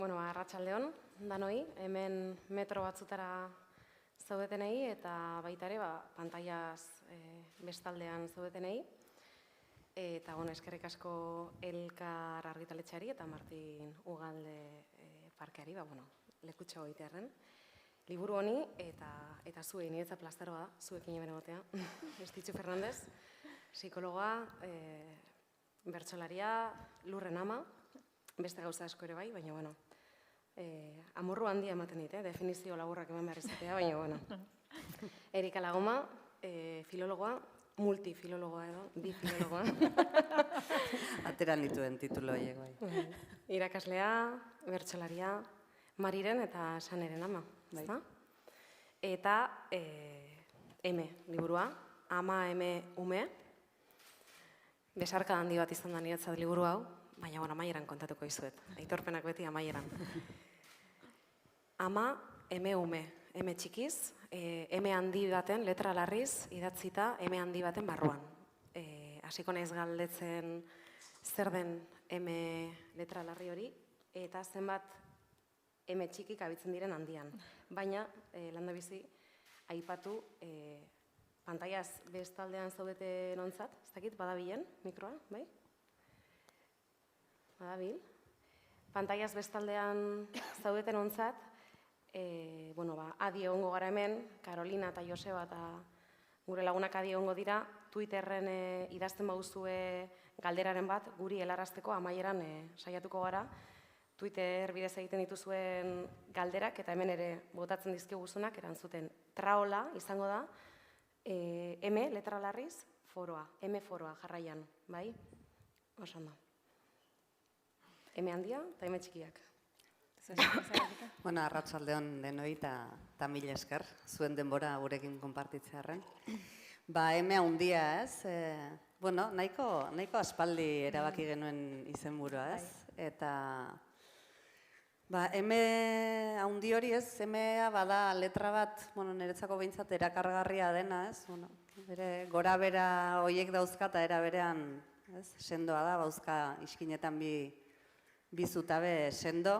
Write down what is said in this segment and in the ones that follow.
Arratsaldeon danoi, hemen metro batzutara zaudetenei eta baita ere pantailaz bestaldean zaudetenei. Eta eskerrik asko Elkar argitaletxeari eta Martin Ugalde parkeari, lekutxo egitearren. Liburu honi eta zuei niretza plasteroa da, zuekin hemen egotea. Estitxu Fernandez, psikologoa, bertsolaria, lurren ama, beste gauza asko ere bai, baina amorru handia ematen dit, definizio laburrak eman behar izatea, baina Erika Lagoma, filologoa, multifilologoa edo, bifilologoa. Ateran dituen titulo horiek bai. Irakaslea, bertsolaria, Mariren eta Saneren ama, ezta? Eta eme liburua, ama eme ume, besarka handi bat izan da niretzat liburu hau, baina amaieran kontatuko izuet, aitorpenak beti amaieran. Ama, eme ume, eme txikiz, eme handi baten, letra larriz, idatzita, eme handi baten barruan. Hasiko naiz galdetzen zer den eme letra larri hori, eta zenbat eme txikik abitzen diren handian. Baina, landabizi, aipatu, pantailaz bestaldean zaudete nontzat, ez dakit, badabilen, mikroa, bai? Badabil. Pantailaz bestaldean zaudeten ontzat, adi egongo gara hemen, Karolina eta Joseba eta gure lagunak adi egongo dira, Twitterren idazten bauzue galderaren bat, guri helarazteko amaieran saiatuko gara, Twitter bidez egiten dituzuen galderak, eta hemen ere botatzen dizkiguzunak, erantzuten traola izango da, M letra larriz, foroa, M foroa jarraian, bai? Osan da. M handia eta M txikiak. Arratsaldeon denoi eta mila esker, zuen denbora gurekin konpartitzearren. M handia ez, nahiko aspaldi erabaki genuen izenburua ez, eta M handi hori ez, M-a bada letra bat, niretzako behintzat erakargarria dena ez, bere gora bera horiek dauzka eta era berean sendoa da, bauzka iskinetan bi zutabe sendo.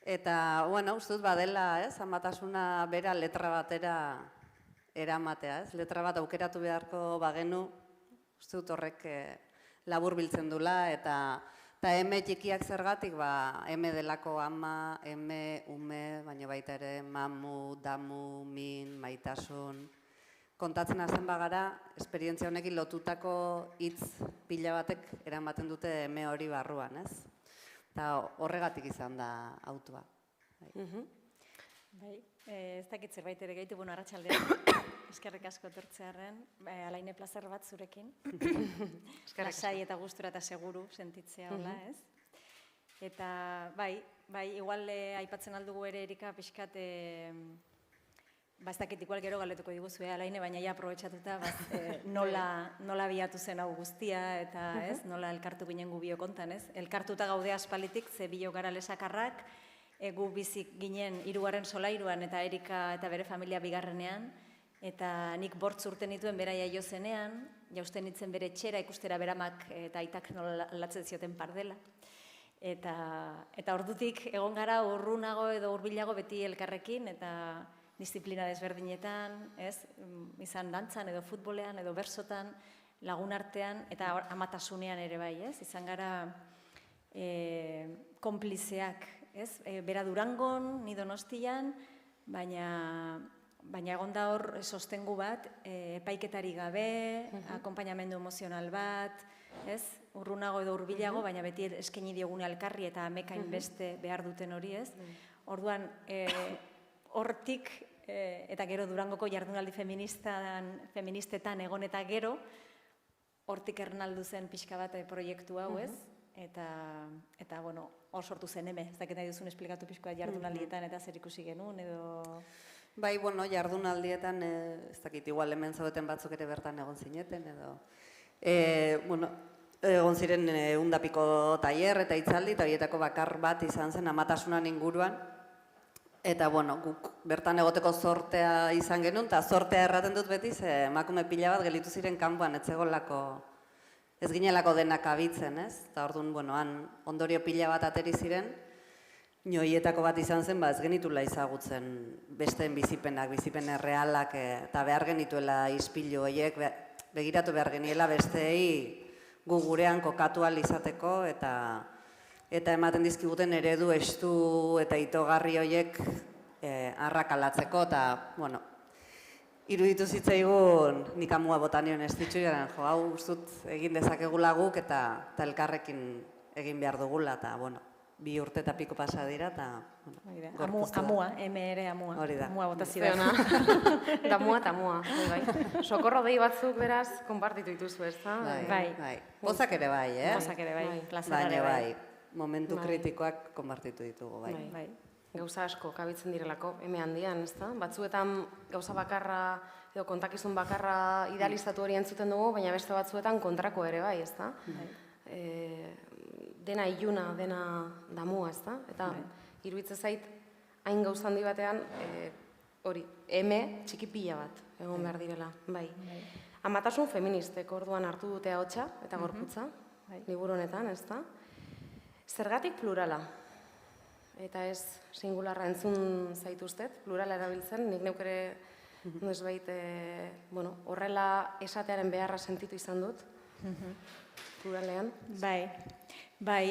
Eta, uste dut badela, amatasuna bera letra batera eramatea, letra bat aukeratu beharko bagenu, uste dut horrek labur biltzen dula, eta M txikiak zergatik, M delako ama, M ume, baina baita ere mamu, damu, min, maitasun. Kontatzen hasten bagara, esperientzia honekin lotutako hitz pila batek eramaten dute M hori barruan, ez? Eta horregatik izan da autua. Ez dakit zerbait ere gehitu, arratsaldean, eskerrik asko tortzearren, alaine plazer bat zurekin. Lasai eta gustura eta seguru sentitzea hola, ez? Eta igual aipatzen aldugu ere Erika pixkat, ez dakit igual gero galdetuko diguzu, alaine, baina ja aprobetxatuta nola biatu zen hau guztia eta nola elkartu ginen gu biokontan, ez? Elkartuta gaude aspalitik, ze bio gara lesakarrak, gu bizik ginen 3. solairuan eta Erika eta bere familia 2. Eta nik 8 urte nituen bera jaio zenean, jausten nintzen bere txera ikustera beramak eta aitak nola latzen zioten pardela. Eta ordutik egon gara urrunago edo hurbilago beti elkarrekin eta disiplina desberdinetan, izan dantzan edo futbolean edo bersotan, lagun artean eta amatasunean ere bai, izan gara konplizeak, bera Durangon, ni Donostian, baina egon da hor sostengu bat, epaiketari gabe, akonpainamendu emozional bat, urrunago edo hurbilago, baina beti eskaini diogune elkarri eta amekain beste behar duten hori, orduan, hortik, eta gero Durangoko jardunaldi feministetan egon eta gero, hortik ernaldu zen pixka bat proiektu hau, eta, hor sortu zen eme, ez dakit nahi duzun esplikatu pixkoa jardunaldietan eta zer ikusi genuen, edo... Jardunaldietan, ez dakit, igual hemen zaudeten batzuk ere bertan egon zineten, edo... Egon ziren 100 tailer eta hitzaldi, eta horietako bakar bat izan zen amatasunan inguruan, eta, guk bertan egoteko zortea izan genuen, eta zortea erraten dut beti, ze emakume pila bat gelitu ziren kanpoan, ez ginelako denak abitzen, ez? Eta orduan, han ondorio pila bat ateri ziren, inoietako bat izan zen, ez genitula izagutzen besteen bizipenak, bizipen errealak, eta behar genituela ispilu horiek, begiratu behar geniela besteei gu gurean kokatu ahal izateko, eta ematen dizkiguten eredu estu eta itogarri horiek arrakalatzeko, eta, bueno, iruditu zitzaigun nik amua bota nion ez ditxu, jo, hau ustut egin dezakegula guk eta elkarrekin egin behar dugula, eta, bueno, 2 urte eta piko pasa dira, eta, bueno, amua, ere amua. Hori da. Amua bota zidan. Damua eta amua, bai. Sokorro dei batzuk beraz, konpartitu dituzu, ez da? Bai. Bozak ere bai, Bozak ere bai, plazera Baina ere bai, momentu kritikoak konpartitu ditugu, bai. Bai. Gauza asko kabitzen direlako, eme handian, ez da? Batzuetan gauza bakarra, edo kontakizun bakarra idealizatu hori entzuten dugu, baina beste batzuetan kontrako ere bai, ez da? Dena iluna, dena damua, ez da? Eta iruditzen zait, hain gauza handi batean, hori, eme txiki pila bat, egon behar direla, bai. Amatasun feministek orduan hartu dute ahotsa eta gorputza, liburu honetan, ez da? Zergatik plurala? Eta ez singularra entzun zaituztet, plurala erabiltzen, nik neuk ere nesbait, horrela esatearen beharra sentitu izan dut, pluralean. Bai,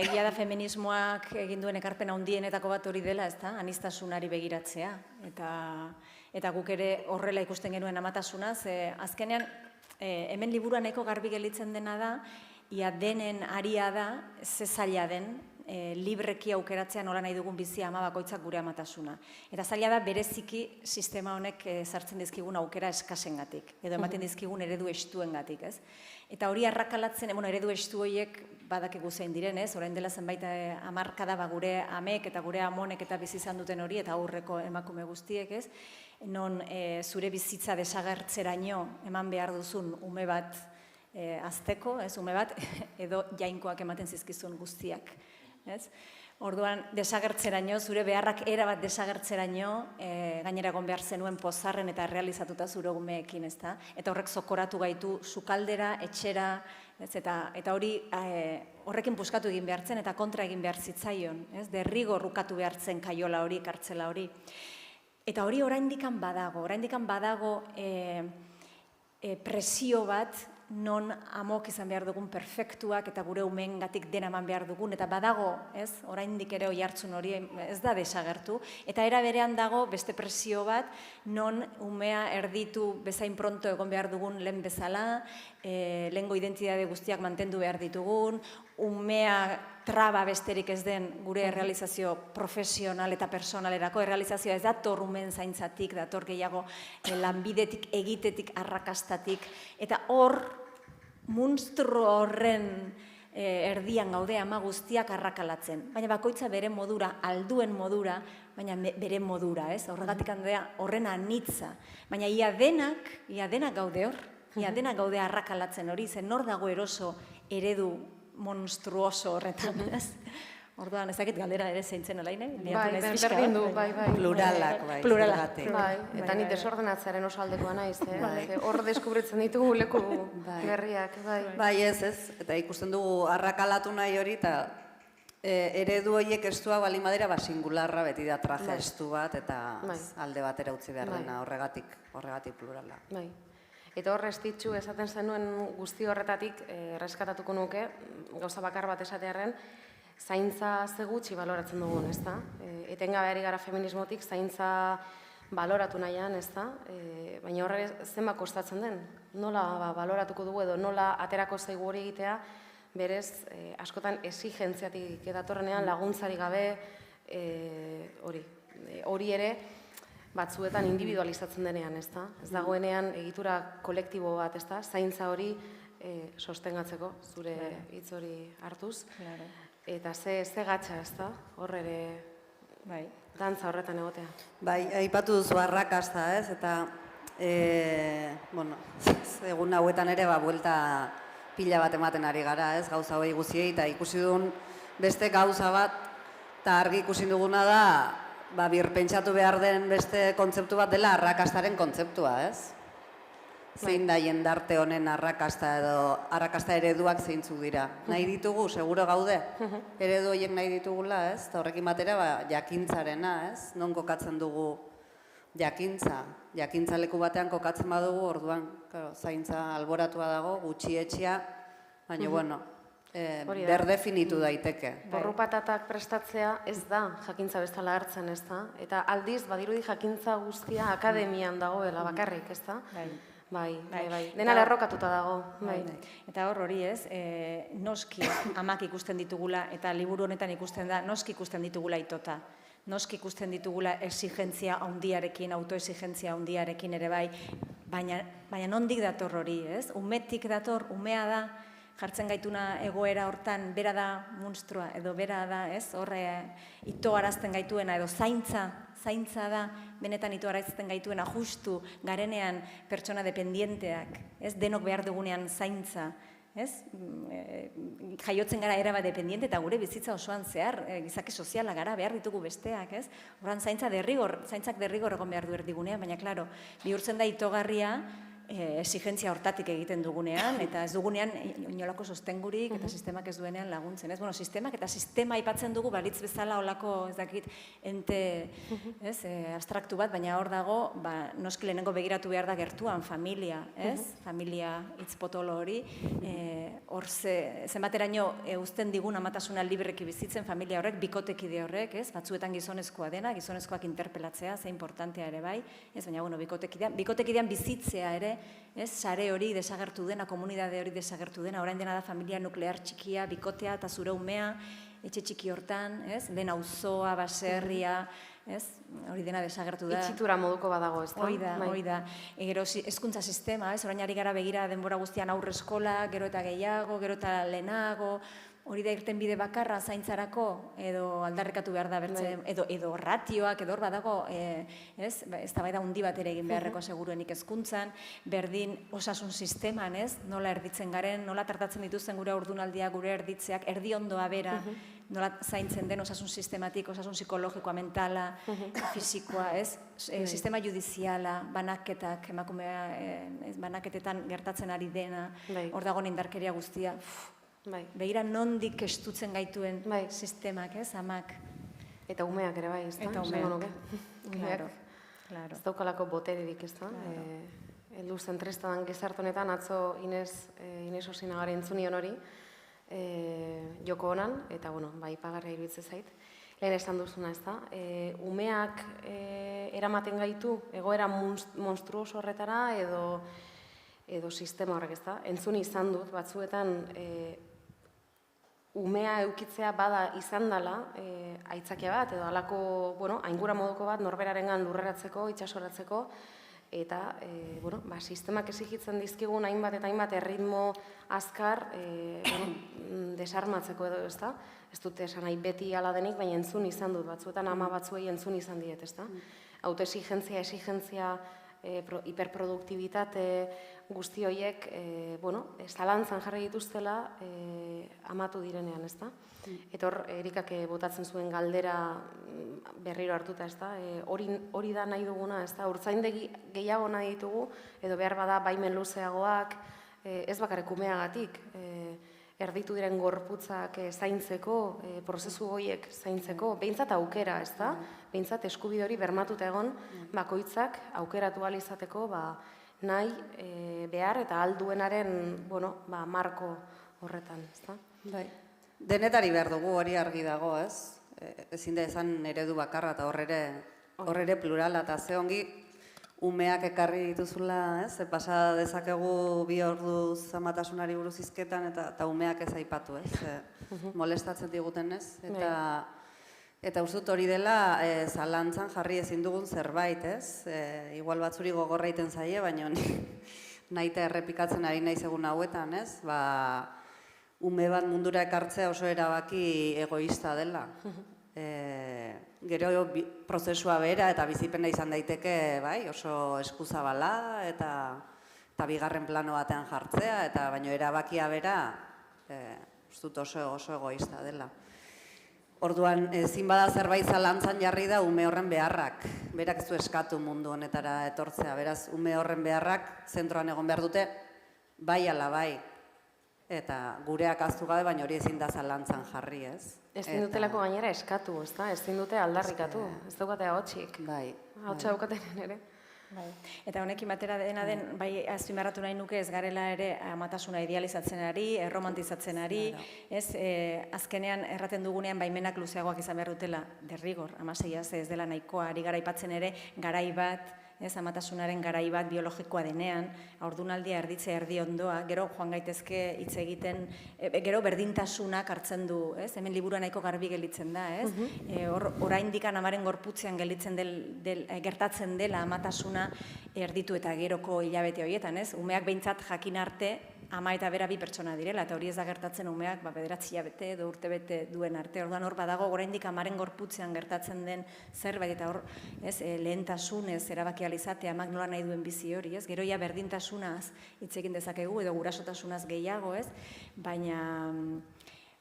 egia da feminismoak egin duen ekarpen handienetako bat hori dela, ez da, aniztasunari begiratzea. Eta guk ere horrela ikusten genuen amatasuna, ze azkenean hemen liburuan nahiko garbi gelditzen dena da, ia denen aria da, ze zaila den, libreki aukeratzea nola nahi dugun bizia ama bakoitzak gure amatasuna. Eta zaila da bereziki sistema honek sartzen dizkigun aukera eskasengatik, edo ematen dizkigun eredu estuengatik, ez? Eta hori arrakalatzen, eredu estu horiek badakigu zein diren, ez? Orain dela zenbait hamarkada gure amek eta gure amonek eta bizi izan duten hori, eta aurreko emakume guztiek, ez? Non zure bizitza desagertzeraino eman behar duzun ume bat azteko, ez? Ume bat, edo jainkoak ematen zizkizun guztiak. Orduan, desagertzeraino, zure beharrak erabat desagertzeraino, gainera egon behar zenuen pozarren eta realizatuta zure umeekin, ezta? Eta horrek zokoratu gaitu sukaldera, etxera, eta hori horrekin puskatu egin behartzen eta kontra egin behar zitzaion, derrigor rukatu behartzen kaiola hori, kartzela hori. Eta hori oraindikan badago presio bat, non amok izan behar dugun perfektuak eta gure umeengatik dena eman behar dugun, eta badago, oraindik ere oihartzun hori ez da desagertu, eta era berean dago beste presio bat, non umea erditu bezain pronto egon behar dugun lehen bezala, lehengo identitate guztiak mantendu behar ditugun, umea traba besterik ez den gure realizazio profesional eta personalerako, realizazioa ez dator umen zaintzatik, dator gehiago lanbidetik, egitetik, arrakastatik, eta hor, munstru horren erdian gaude ama guztiak arrakalatzen. Baina bakoitza bere modura, alduen modura, baina bere modura, ez? Horregatik handea horren anitza. Baina ia denak gaude hor, ia denak gaude arrakalatzen hori, zen nor dago eroso eredu monstruoso horretan, ez? Orduan, ezakit galdera ere zeintzen alaine? Berdin du, bai. Pluralak, Pluralak. Bai, eta ni desordenatzearen oso aldekoa naiz, hor deskubritzen ditugu leku berriak, bai. Bai, ez, eta ikusten dugu arrakalatu nahi hori, eta eredu horiek estua bali madera, singularra beti da traje estu bat, eta alde batera utzi behar dena, horregatik plurala. Bai. Eta hor estitxu esaten zenuen guzti horretatik erreskatatuko nuke, gauza bakar bat esatearren, zaintza ze gutxi baloratzen dugun, ez da? Etengabe ari gara feminismotik zaintza baloratu nahian, ez da? Baina horre zenba kostatzen den, nola baloratuko dugu edo nola aterako zaigu hori egitea, berez, askotan exigentziatik edatorrenean laguntzari gabe, hori ere, batzuetan individualizatzen denean, ez da? Ez dagoenean egitura kolektibo bat, ez da? Zaintza hori sostengatzeko, zure hitz hori hartuz. Eta ze gatsa, ez da? Hor ere dantza horretan egotea. Bai, aipatu duzu arrakasta, ez? Eta, egun hauetan ere, buelta pila bat ematen ari gara, ez? Gauza hori guziei, eta ikusi duen beste gauza bat, eta argi ikusi duguna da, birpentsatu behar den beste kontzeptu bat dela arrakastaren kontzeptua, ez? zein da jendarte honen arrakasta edo arrakasta ereduak zeintzuk dira. Nahi ditugu, seguro gaude, eredu horiek nahi ditugula, ez? Eta horrekin batera, jakintzarena, ez? Non kokatzen dugu jakintza leku batean kokatzen badugu, orduan, zaintza alboratua dago, gutxietxea, baina, bueno, berdefinitu daiteke. Borrupatatak prestatzea ez da jakintza bezala hartzen, ez da? Eta aldiz, badirudi jakintza guztia akademian dagoela bakarrik, ez da? Bai. Dena lerrokatuta dago. Eta hori ez, noski amak ikusten ditugula, eta liburu honetan ikusten da, noski ikusten ditugula itota. Noski ikusten ditugula exigentzia handiarekin, autoexigentzia handiarekin ere bai, baina nondik dator hori, ez? Umetik dator, umea da, jartzen gaituna egoera hortan, bera da monstrua, edo bera da, ez? Horre itoarazten gaituena, edo zaintza da, benetan itoarazten gaituena, justu garenean pertsona dependienteak, ez? Denok behar dugunean zaintza, ez? Jaiotzen gara erabat dependiente eta gure bizitza osoan zehar, gizake soziala gara, behar ditugu besteak, ez? Horan zaintzak derrigor egon behar du erdigunean, baina, klaro, bihurtzen da itogarria, exigentzia hortatik egiten dugunean, eta ez dugunean inolako sostengurik, eta sistemak ez duenean laguntzen, ez? Bueno, sistemak eta sistema aipatzen dugu, balitz bezala olako, ez dakit, ente, ez, abstraktu bat, baina hor dago, noski lehenengo begiratu behar da gertuan, familia, ez? Familia hitz potolo hori, hor zenbateraino uzten digun amatasuna libreki bizitzen, familia horrek, bikotekide horrek, ez? Batzuetan gizonezkoa dena, gizonezkoak interpelatzea, ze importantea ere bai, ez? Baina, bueno, bikotekidean bizitzea ere, sare hori desagertu dena, komunidade hori desagertu dena, orain dena da familia nuklear txikia, bikotea eta zure umea, etxe txiki hortan, dena auzoa, baserria, hori dena desagertu da. Itxitura moduko badago, ez da? Hoi da. Gero hezkuntza sistema, orain ari gara begira denbora guztian aurre eskola, gero eta gehiago, gero eta lehenago, hori da irten bide bakarra zaintzarako, edo aldarrekatu behar da bertzen, edo ratioak, edo hor badago, ez da bai da hundi bat ere egin beharreko seguruenik hezkuntzan, berdin osasun sisteman, nola erditzen garen, nola tratatzen dituzten gure haurdunaldia, gure erditzeak, erdi ondoa bera, nola zaintzen den osasun sistematik, osasun psikologikoa, mentala, fisikoa, sistema judiziala, banaketak, emakumea, banaketetan gertatzen ari dena, hor dagoen indarkeria guztia, begira nondik estutzen gaituen sistemak, amak. Eta umeak ere bai, ez da? Eta umeak, klaro. Ez daukalako botererik, ez da? Heldu zentristadan gizarte honetan, atzo Ines Osinagari entzunion hori, joko honan, eta, bueno, ipagarria iruditzen zait. Lehen esan duzuna, ez da? Umeak eramaten gaitu, egoera monstruoso horretara, edo sistema horrek, ez da? Entzun izan dut, batzuetan, umea eukitzea bada izan dela, aitzakia bat, edo halako, aingura moduko bat norberarengan lurreratzeko, itsasoratzeko, eta, sistemak exigitzen dizkigun hainbat eta hainbat erritmo azkar desarmatzeko edo, ez da? Ez dute esan nahi beti ala denik, baina entzun izan dut, batzuetan ama batzuei entzun izan diet, ez da? Autoexigentzia, hiperproduktibitate guzti horiek, zalantzan jarri dituztela amatu direnean, ez da? Eta hor, Erikak botatzen zuen galdera berriro hartuta, ez da? Hori da nahi duguna, ez da? Urtzaindegi gehiago nahi ditugu, edo behar bada baimen luzeagoak, ez bakarrik umeagatik, erditu diren gorputzak zaintzeko, prozesu horiek zaintzeko, behintzat aukera, ez da? Behintzat eskubide hori bermatuta egon, bakoitzak aukeratu ahal izateko nahi, behar eta alduenaren marko horretan, ez da? Denetari behar dugu hori argi dago, ez? Ezin da esan eredu bakarra eta horre plurala, eta ze ongi umeak ekarri dituzula, ez? Pasa dezakegu 2 orduz amatasunari buruz hizketan eta umeak ez aipatu, ez? Molestatzen diguten, ez? Eta uste dut hori dela zalantzan jarri ezin dugun zerbait, ez? Igual batzuri gogorra egiten zaie, baina nahita errepikatzen ari naiz egun hauetan, ez? Ume bat mundura ekartzea oso erabaki egoista dela. Gero prozesua bera eta bizipena izan daiteke, oso eskuzabala eta bigarren plano batean jartzea, baina erabakia bera uste dut oso egoista dela. Orduan, ezin bada zerbait zalantzan jarri da ume horren beharrak. Berak ez du eskatu mundu honetara etortzea. Beraz, ume horren beharrak zentroan egon behar dute, bai ala bai. Eta gureak ahaztu gabe, baina hori ezin da zalantzan jarri, ez? Ezin dutelako gainera eskatu, ezta? Ezin dute aldarrikatu, ez daukate ahotzik. Bai. Ahotsa daukatenen ere. Bai. Eta honekin batera dena den, bai azpimarratu nahi nuke ez garela ere amatasuna idealizatzen ari, erromantizatzen ari, ez? Azkenean erraten dugunean baimenak luzeagoak izan behar dutela, derrigor, amaseiaz ez dela nahikoa, ari gara aipatzen ere, garai bat, ez, amatasunaren garai bat biologikoa denean, haurdunaldia erditzea erdi ondoa, gero joan gaitezke hitz egiten, gero berdintasunak hartzen du, ez? Hemen liburua nahiko garbi gelditzen da, ez? Oraindik amaren gorputzean gelditzen gertatzen dela amatasuna erditu eta geroko hilabete horietan, ez? Umeak behintzat jakin arte ama eta bera bi pertsona direla, eta hori ez da gertatzen umeak bederatzi hilabete edo urtebete duen arte. Orduan hor badago oraindik amaren gorputzean gertatzen den zerbait, eta hor lehentasunez erabaki ahal izatea amak nola nahi duen bizi hori, ez? Gero ja berdintasunaz hitz egin dezakegu edo gurasotasunaz gehiago, ez?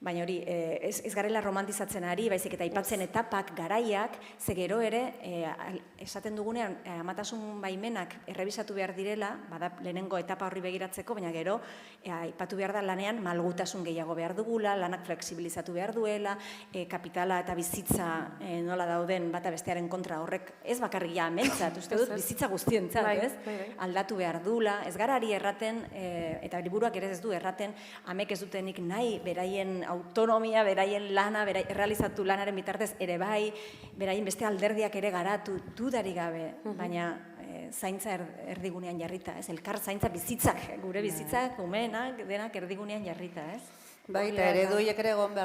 Baina hori, ez garela romantizatzen ari, baizik eta aipatzen etapak, garaiak, ze gero ere, esaten dugunean, amatasun baimenak errebisatu behar direla, bada lehenengo etapa horri begiratzeko, baina gero, aipatu behar da lanean malgutasun gehiago behar dugula, lanak fleksibilizatu behar duela, kapitala eta bizitza nola dauden bata bestearen kontra horrek, ez bakarrik ja amentzat, uste dut, bizitza guztientzat, ez? Aldatu behar dula, ez gara ari erraten, eta liburuak ere ez du erraten, amek ez dutenik nahi, beraien autonomia, beraien lana, errealizatu lanaren bitartez ere bai, beraien beste alderdiak ere garatu dudarik gabe, baina zaintza erdigunean jarrita, ez? Elkar zaintza bizitzak, gure bizitzak, umeenak, denak erdigunean jarrita, ez? Bai, eta ereduiek ere egon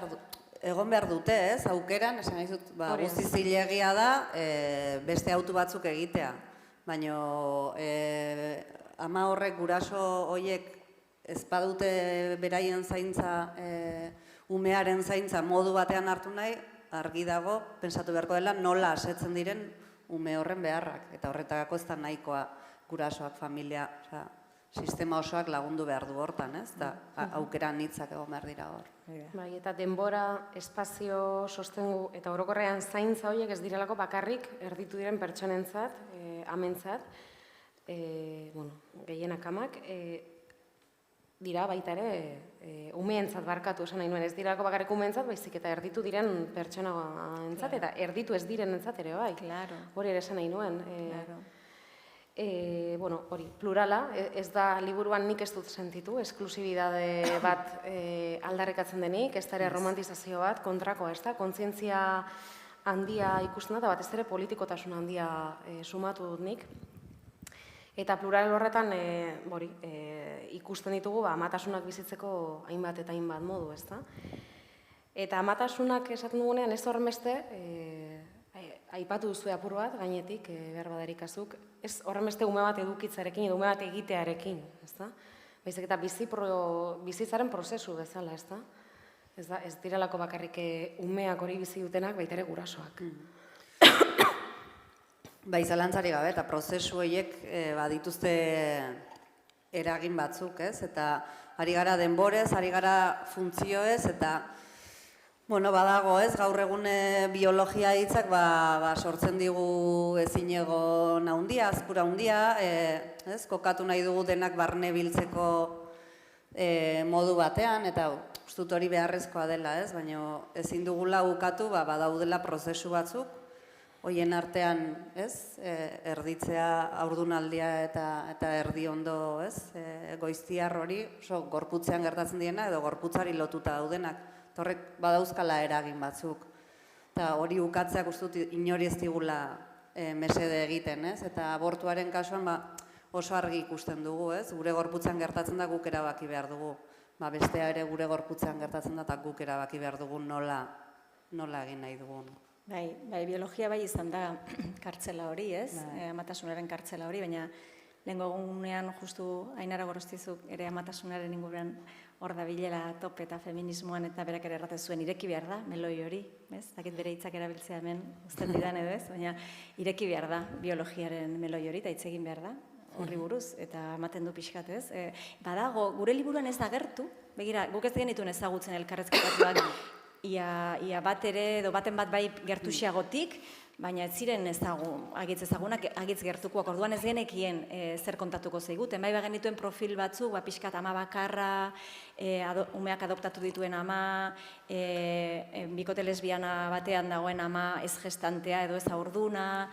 behar dute, ez? Aukeran, esan nahi dut, guzti zilegia da beste autu batzuk egitea, baina ama horrek guraso horiek ez badute beraien zaintza umearen zaintza modu batean hartu nahi, argi dago, pentsatu beharko dela, nola asetzen diren ume horren beharrak. Eta horretako ez da nahikoa gurasoak, familia, sistema osoak lagundu behar du hortan, ez? Eta aukera nitzak egon behar dira hor. Bai, eta denbora, espazio, sostengu eta orokorrean zaintza horiek ez direlako bakarrik erditu diren pertsonentzat, amentzat, gehienak amak, dira baita ere umeentzat barkatu esan nahi nuen, ez dirako bakarrik umeentzat, baizik eta erditu diren pertsonaentzat eta erditu ez direnentzat ere bai. Hori ere esan nahi nuen. Hori, plurala, ez da liburuan nik ez dut sentitu, esklusibidade bat aldarrikatzen denik, ez da ere romantizazio bat, kontrakoa, ez da, kontzientzia handia ikusten da, eta bat ez ere politikotasun handia sumatu dut nik. Eta plural horretan ikusten ditugu amatasunak bizitzeko hainbat eta hainbat modu, ezta? Eta amatasunak esaten dugunean ez horrenbeste, aipatu duzu apur bat gainetik, behar badarikazuk, ez horrenbeste ume bat edukitzarekin edo ume bat egitearekin, ezta? Baizik eta bizitzaren prozesu bezala, ezta? Ez direlako bakarrik umeak hori bizi dutenak, baita ere gurasoak. Bai, zalantzari gabe, eta prozesu horiek badituzte eragin batzuk, ez? Eta ari gara denborez, ari gara funtzioez, eta badago, ez? Gaur egun biologia hitzak sortzen digu ezinegon handia, azkura handia, kokatu nahi dugu denak barne biltzeko modu batean, eta uste dut hori beharrezkoa dela, ez? Baina ezin dugula ukatu, badaudela prozesu batzuk, hoien artean, ez, erditzea haurdunaldia eta erdi ondo, ez, goiztiar hori, oso gorputzean gertatzen diena edo gorputzari lotuta daudenak. Horrek badauzkala eragin batzuk. Eta hori ukatzeak uste dut inori ez digula mesede egiten, ez? Eta abortuaren kasuan oso argi ikusten dugu, ez? Gure gorputzean gertatzen da guk erabaki behar dugu. Bestea ere gure gorputzean gertatzen da eta guk erabaki behar dugu nola egin nahi dugun. Bai, biologia bai izan da kartzela hori, ez? Amatasunaren kartzela hori, baina lehenko egunean justu Ainara Gorostizuk ere amatasunaren inguruan hor da bilela top eta feminismoan eta berak ere erraten zuen ireki behar da, meloi hori, ez? Dakit bere hitzak erabiltzea hemen uzten didan edo ez, baina ireki behar da biologiaren meloi hori eta hitz egin behar da horri buruz eta ematen du pixkat, ez? Badago, gure liburuan ez da gertu, begira, guk ez genituen ezagutzen elkarrezketatuak ia bat ere, edo baten bat bai gertuxiagotik, baina ez ziren agitz ezagunak, agitz gertukoak, orduan ez genekien zer kontatuko zeiguten. Bai genituen profil batzuk, pixkat ama bakarra, umeak adoptatu dituen ama, bikote lesbiana batean dagoen ama ez gestantea edo ez haurduna,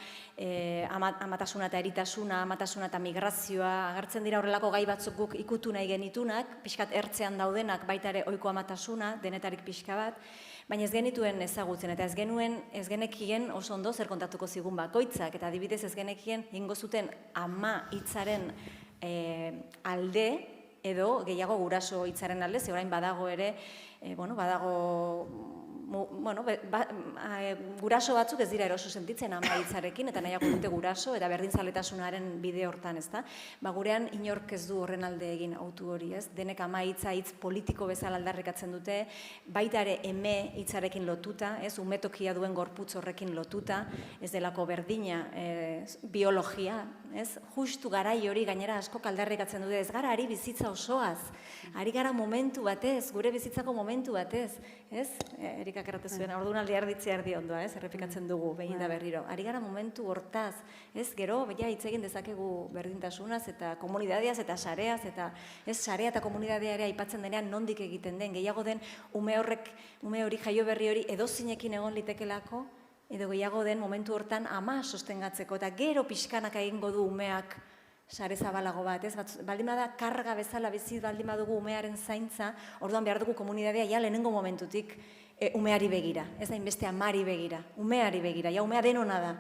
amatasuna eta eritasuna, amatasuna eta migrazioa, agertzen dira horrelako gai batzuk guk ikutu nahi genitunak, pixkat ertzean daudenak baita ere ohiko amatasuna, denetarik pixka bat, baina ez genituen ezagutzen, eta ez genekien oso ondo zer kontatuko zigun bakoitzak, eta adibidez ez genekien ingo zuten ama hitzaren alde, edo gehiago guraso hitzaren alde, ze orain badago ere, guraso batzuk ez dira eroso sentitzen ama hitzarekin, eta nahiago dute guraso, eta berdinzaletasunaren bide hortan, ez da? Gurean inork ez du horren alde egin autu hori, ez? Denek ama hitz politiko bezala aldarrikatzen dute, baita ere eme hitzarekin lotuta, ez? Umetokia duen gorputz horrekin lotuta, ez delako berdina biologia, ez? Justu garai hori gainera asko aldarrikatzen dute, ez gara ari bizitza osoaz, ari gara momentu batez, gure bizitzako momentu batez, ez? Erikak errate zuen, orduan aldi erditzea erdi ondoa, ez? Errepikatzen dugu, behin da berriro. Ari gara momentu hortaz, ez? Gero, ja, hitz egin dezakegu berdintasunaz eta komunidadeaz eta sareaz, eta ez, sarea eta komunidadea ere aipatzen denean nondik egiten den, gehiago den ume hori jaio berri hori edozinekin egon litekelako, edo gehiago den momentu hortan ama sostengatzeko, eta gero pixkanak egingo du umeak sare zabalago bat, ez? Baldin bada karga bezala bizi baldin badugu umearen zaintza, orduan behar dugu komunidadea ja lehenengo momentutik umeari begira, ez da inbeste amari begira, umeari begira, ja umea denona da.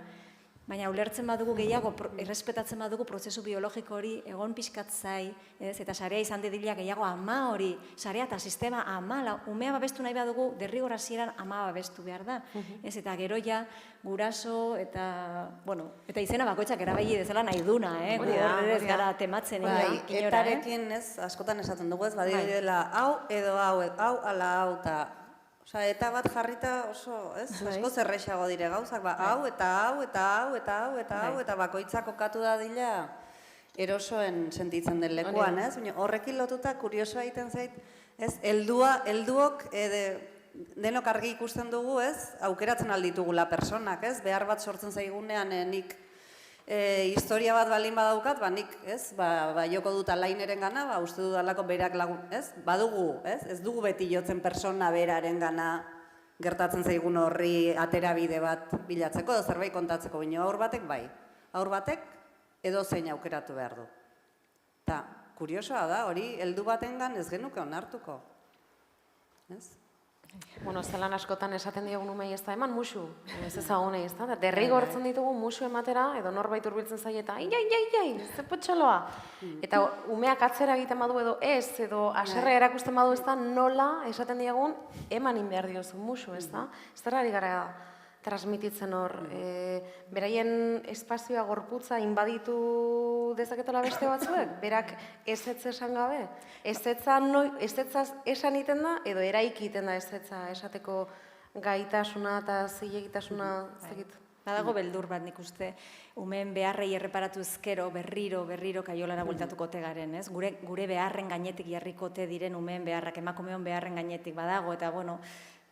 Baina ulertzen badugu gehiago, errespetatzen badugu prozesu biologiko hori egon pixkat zai, eta sarea izan dedila gehiago ama hori, sarea eta sistema ama, umea babestu nahi badugu, derrigor hasieran ama babestu behar da. Eta gero ja, guraso eta, eta izena bakoitzak erabili dezala nahi duna, ez gara tematzen. Etarekin ez, askotan esaten dugu ez, badira dela hau edo hau ala hau eta eta bat jarrita oso, ez? Asko zerrexago dire gauzak, hau eta hau eta hau eta hau eta hau eta bakoitzak kokatu da dila erosoen sentitzen den lekuan, ez? Horrekin lotuta kuriosoa egiten zait, ez? Helduok denok argi ikusten dugu, ez? Aukeratzen alditugula personak, ez? Behar bat sortzen zaigunean nik historia bat balin badaukat, nik, ez, joko dut alaineren gana, uste dudalako berak lagun, ez, badugu, ez dugu beti jotzen persona beraren gana gertatzen zaigun horri aterabide bat bilatzeko, edo zerbait kontatzeko, baina aur batek bai, aur batek edo zein aukeratu behar du. Eta, kuriosoa da, hori heldu batengan ez genuke onartuko, ez? Zelan askotan esaten diogun umei ez da eman musu, ez ezagunei ez da, derrigortzen ditugu musu ematera, edo norbait hurbiltzen zaie eta ai, ze potxoloa. Eta umeak atzera egiten badu edo ez, edo aserre erakusten badu ez da, nola esaten diogun eman behar diozu musu, ez da? Ez da ari gara transmititzen hor, beraien espazioa gorputza inbaditu dezaketela beste batzuek, berak ezetz esan gabe, ezetzaz esan iten da, edo eraiki iten da ezetza esateko gaitasuna eta zilegitasuna zekit. Badago beldur bat nik uste, umeen beharrei erreparatu ezkero berriro kaiolara bueltatuko te garen, ez? Gure beharren gainetik jarrikote diren umeen beharrak, emakumeon beharren gainetik badago, eta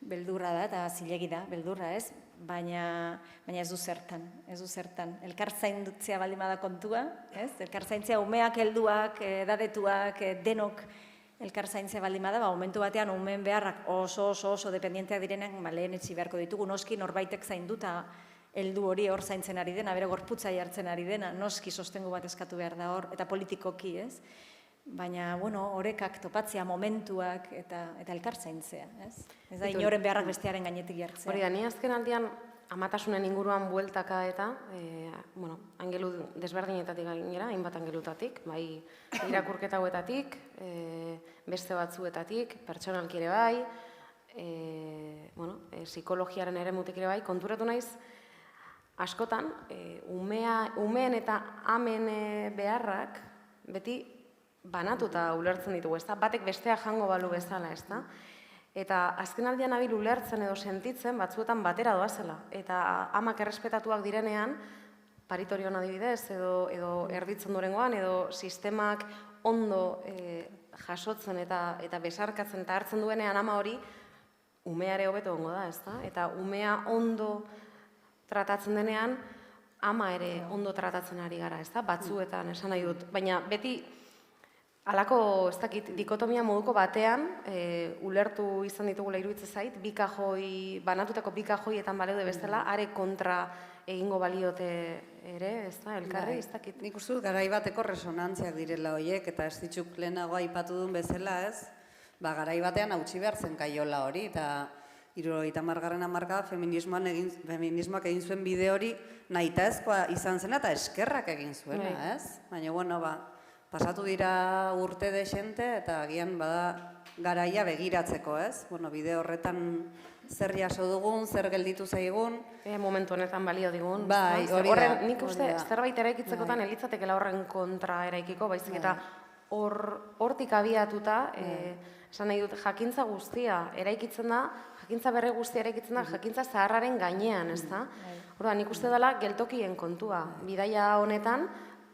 beldurra da, eta zilegi da, beldurra, ez? Baina ez du zertan. Elkar zaindutzea baldin bada kontua, ez? Elkar zaintzea umeak, helduak, edadetuak, denok elkar zaintzea baldin bada, momentu batean umeen beharrak oso dependienteak direnak lehen etxi beharko ditugu, noski norbaitek zainduta heldu hori hor zaintzen ari dena, bere gorputza jartzen ari dena, noski sostengu bat eskatu behar da hor, eta politikoki, ez? Baina, orekak topatzea momentuak eta elkar zaintzea, ez? Ez da, inoren beharrak bestearen gainetik jartzea. Hori da, ni azken aldian amatasunen inguruan bueltaka eta, angelu desberdinetatik gainera, hainbat angelutatik, bai irakurketa hauetatik, beste batzuetatik, pertsonalki ere bai, psikologiaren eremutik ere bai, konturatu naiz, askotan, umeen eta amen beharrak beti banatuta ulertzen ditugu, ez da? Batek bestea jango balu bezala, ez da? Eta azken aldian abil ulertzen edo sentitzen batzuetan batera doazela. Eta amak errespetatuak direnean, paritorion adibidez, edo erditzen durengoan, edo sistemak ondo jasotzen eta besarkatzen eta hartzen duenean ama hori, umeare hobeto ongo da, ezta? Eta umea ondo tratatzen denean, ama ere ondo tratatzen ari gara, ezta? Batzuetan, esan nahi dut. Baina beti, halako, ez dakit, dikotomia moduko batean, ulertu izan ditugula iruditzen zait, banatutako bi kajoietan baleude bestela, are kontra egingo baliote ere, ez da, elkarri, ez dakit. Nik uste dut garai bateko resonantziak direla horiek, eta ez ditzuk lehenago aipatu duen bezala, ez? Garai batean hautsi behar zen kaiola hori, eta 70. hamarkada feminismoak egin zuen bide hori nahitaezkoa izan zena eta eskerrak egin zuena, ez? Baina, bueno, pasatu dira urte desente eta agian bada garaia begiratzeko, ez? Bueno, bide horretan zer jaso dugun, zer gelditu zaigun. Momentu honetan balio digun. Bai, hori da. Nik uste zerbait eraikitzekotan elitzatekela horren kontra eraikiko, baizik eta hortik abiatuta, esan nahi dut, jakintza guztia eraikitzen da, jakintza berri guztia eraikitzen da, jakintza zaharraren gainean, ez da? Orduan, nik uste dela geltokien kontua. Bidaia honetan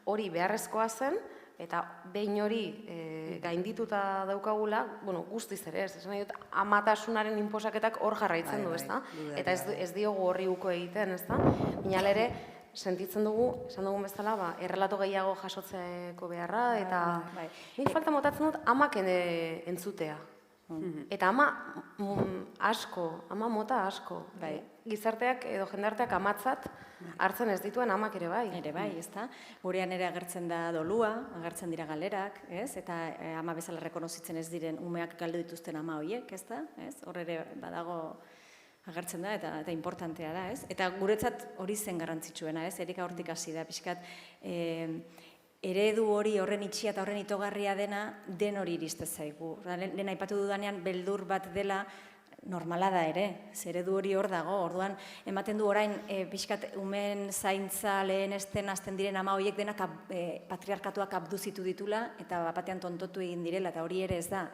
hori beharrezkoa zen, eta behin hori gaindituta daukagula, bueno, guztiz ere ez, esan nahi dut, amatasunaren inposaketak hor jarraitzen du, ez da? Eta ez diogu horri uko egiten, ez da? Baina ere, sentitzen dugu, esan dugun bezala, errelato gehiago jasotzeko beharra, eta nik falta motatzen dut amak entzutea. Eta ama mota asko. Gizarteak edo jendarteak amatzat hartzen ez dituen amak ere bai. Ere bai, ez da? Gurean ere agertzen da dolua, agertzen dira galerak, ez? Eta ama bezala rekonozitzen ez diren umeak galdu dituzten ama horiek, ez da? Hor ere badago agertzen da eta importantea da, ez? Eta guretzat hori zen garrantzitsuena, ez? Erika hortik hasi da, pixkat, eredu hori horren itxia eta horren itogarria dena den hori iriste zaigu. Lehen aipatu dudanean beldur bat dela normala da ere, eredu hori hor dago, orduan ematen du orain pixkat umen zaintza lehenesten hasten diren ama horiek denak patriarkatuak abduzitu ditula eta batean tontotu egin direla eta hori ere ez da,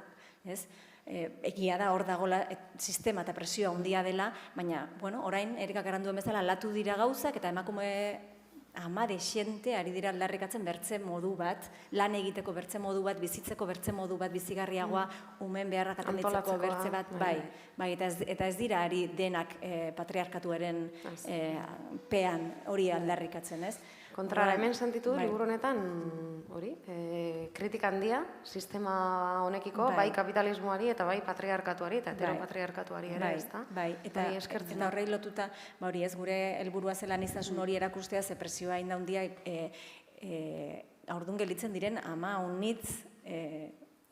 ez? Egia da hor dagoela sistema eta presioa handia dela, baina, bueno, orain Erikak eran duen bezala aldatu dira gauzak eta emakume ama desiente ari dira aldarrikatzen bertze modu bat, lan egiteko bertze modu bat, bizitzeko bertze modu bat, bizigarriagoa, umen beharrak atenditzeko bertze bat, bai, eta ez dira ari denak patriarkatuaren pean hori aldarrikatzen, ez? Kontrara, hemen sentitu liburu honetan hori, kritika handia sistema honekiko, bai kapitalismoari eta bai patriarkatuari eta heteropatriarkatuari ere, ez da? Bai, eta horrei lotuta, hori ez, gure helburua zelan iztasun hori erakustea, ze presioa inda handia aurdun gelditzen diren ama unitz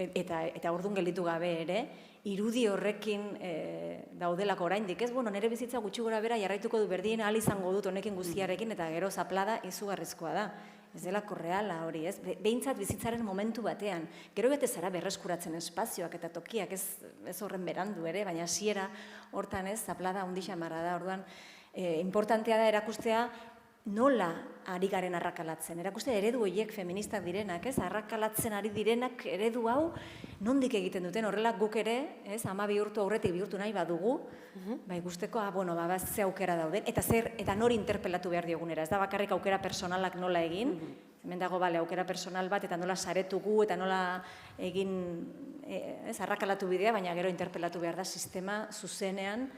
eta aurdun gelditu gabe ere, irudi horrekin daudelako oraindik, ez? Bueno, nire bizitza gutxi gora bera jarraituko du berdien ahal izango dut honekin guztiarekin eta gero zaplada izugarrizkoa da. Ez delako reala hori, ez? Behintzat bizitzaren momentu batean. Gero bete zara berreskuratzen espazioak eta tokiak, ez horren berandu ere, baina hasiera hortan ez, zaplada handi xamarra da. Orduan, importantea da erakustea nola ari garen arrakalatzen. Erakustea eredu horiek feministak direnak, ez? Arrakalatzen ari direnak eredu hau nondik egiten duten, horrela guk ere, ez? Ama bihurtu aurretik bihurtu nahi badugu, ikusteko, bueno, ze aukera dauden, eta nori interpelatu behar diogunera, ez da bakarrik aukera personalak nola egin, hemen dago, aukera personal bat, eta nola saretugu, eta nola egin, arrakalatu bidea, baina gero interpelatu behar da sistema zuzenean,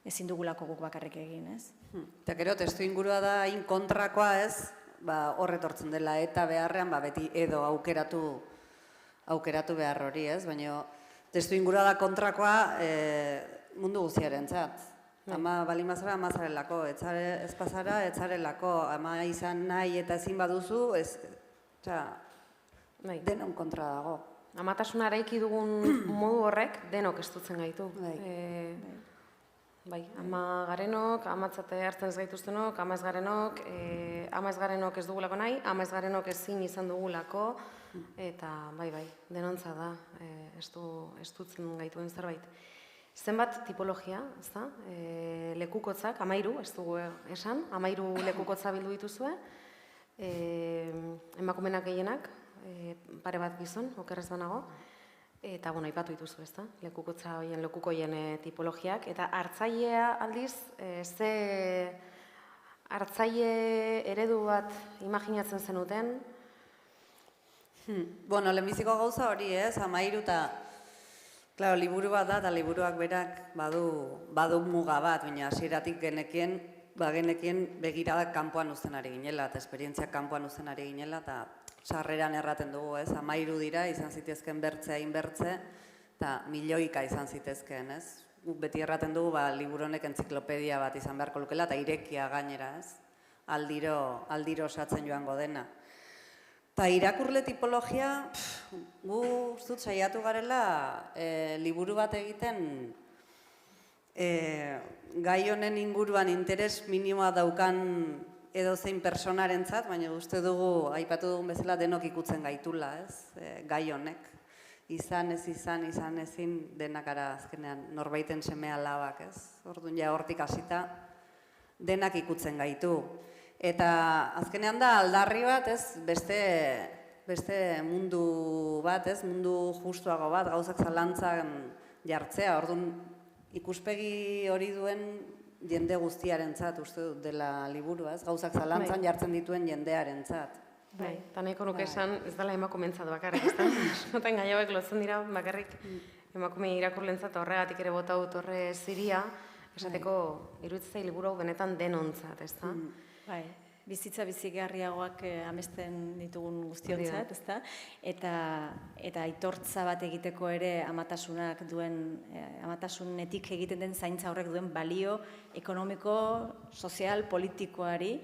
ezin dugulako guk bakarrik egin, ez? Eta gero, testu ingurua da hain kontrakoa, ez? Horretortzen dela eta beharrean, beti edo aukeratu behar hori, ez? Baina testu ingurua da kontrakoa mundu guztiaren zat. Ama bali mazara, ama zarelako, ez pasara, ez zarelako, ama izan nahi eta ezin baduzu, denon kontra dago. Amatasuna eraiki dugun modu horrek denok estutzen gaitu. Bai, ama garenok, amatzate hartzen ez gaituztenok, ama ez garenok ez dugulako nahi, ama ez garenok ezin izan dugulako, eta bai, denontza da, estutzen gaituen zerbait. Zenbat tipologia, ez da, lekukotzak, 13, ez dugu esan, 13 lekukotza bildu dituzue, emakumenak gehienak, pare bat gizon, okerrez banago, eta, bueno, aipatu dituzu, ez da, lekukoien tipologiak, eta hartzailea aldiz, ze hartzaile eredu bat imaginatzen zenuten? Bueno, lehenbiziko gauza hori, ez, 13 eta Claro, liburu bat da, eta liburuak berak badu muga bat, baina hasieratik genekien begiradak kanpoan uzten ari ginela, eta esperientziak kanpoan uzten ari ginela, eta sarreran erraten dugu, ez? 13 dira, izan zitezken bertze, eta milioika izan zitezken, ez? Guk beti erraten dugu, liburu honek entziklopedia bat izan beharko lukela, eta irekia gainera, ez? Aldiro osatzen joango dena. Eta irakurle tipologia, gu zut saiatu garela liburu bat egiten gai honen inguruan interes minimoa daukan edozein personarentzat, baina uste dugu, aipatu dugun bezala, denok ikutzen gaitula, ez? Gai honek. Izan ezin denakara azkenean norbaiten seme alabak, ez? Orduan ja hortik hasita denak ikutzen gaitu. Eta azkenean da aldarri bat, ez, beste mundu bat, ez, mundu justuago bat, gauzak zalantzan jartzea. Orduan ikuspegi hori duen jende guztiarentzat uste dut dela liburua, ez, gauzak zalantzan jartzen dituen jendearentzat. Bai, eta nahiko nuke esan, ez dela emakumentzat bakarrik, ez da? Eskoten gai hauek lotzen dira bakarrik emakume irakurlentzat horregatik ere bota dut horre ziria, esateko iruditzei liburu hau benetan denontzat, ez da? Bai, bizitza bizigarriagoak amesten ditugun guztiontzat, ez da? Eta aitortza bat egiteko ere amatasunak duen, amatasunetik egiten den zaintza horrek duen balio ekonomiko, sozial, politikoari,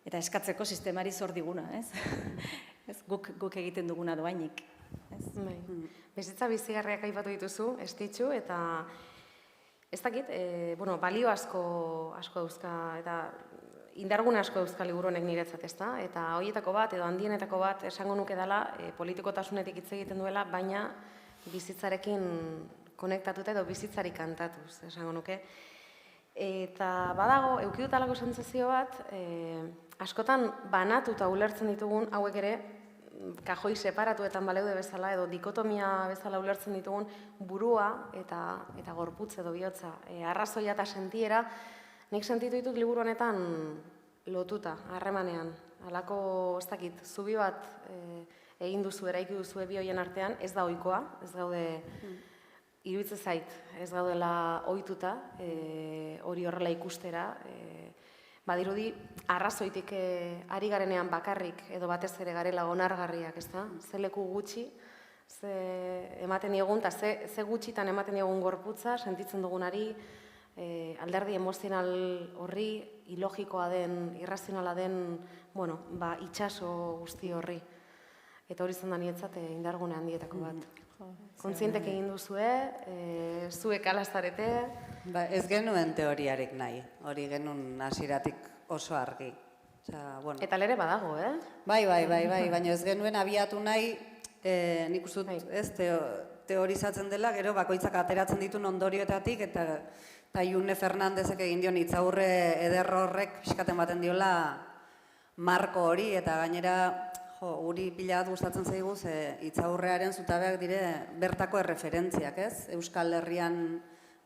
eta eskatzeko sistemari zor diguna, ez? Guk egiten duguna doainik. Bizitza bizigarriak aipatu dituzu, estitxu, eta ez dakit, balio asko dauzka, eta indargune asko dauzka liburu honek niretzat, ez da? Eta horietako bat, edo handienetako bat, esango nuke dela, politikotasunetik hitz egiten duela, baina bizitzarekin konektatuta edo bizitzari kantatuz, esango nuke. Eta badago, eukidut alako sentsazio bat, askotan banatuta ulertzen ditugun, hauek ere, kajoi separatuetan baleude bezala, edo dikotomia bezala ulertzen ditugun burua eta gorputz edo bihotza. Arrazoia eta sentiera, nik sentitu ditut liburu honetan lotuta, harremanean. Halako, ez dakit, zubi bat egin duzu, eraiki duzu bi horien artean, ez da ohikoa, ez gaude, iruditzen zait, ez gaudela ohituta, hori horrela ikustera. Badirudi, arrazoitik ari garenean bakarrik, edo batez ere garela onargarriak, ez da? Ze leku gutxi, ze ematen diegun, eta ze gutxitan ematen diegun gorputza, sentitzen dugunari, alderdi emozional horri, ilogikoa den, irrazionala den, itxaso guzti horri. Eta hori zen da niretzat indargune handietako bat. Kontzientek egin duzue, zuek alazarete. Ez genuen teoriarik nahi, hori genuen hasieratik oso argi. Eta lere badago, eh? Bai, baina ez genuen abiatu nahi, nik uste dut, ez, teorizatzen dela, gero bakoitzak ateratzen dituen ondorioetatik, eta June Fernandezek egin dion hitzaurre ederro horrek pixkaten baten diola marko hori, eta gainera guri pila bat gustatzen zaigu, hitzaurrearen zutabeak dire bertako erreferentziak, ez? Euskal Herrian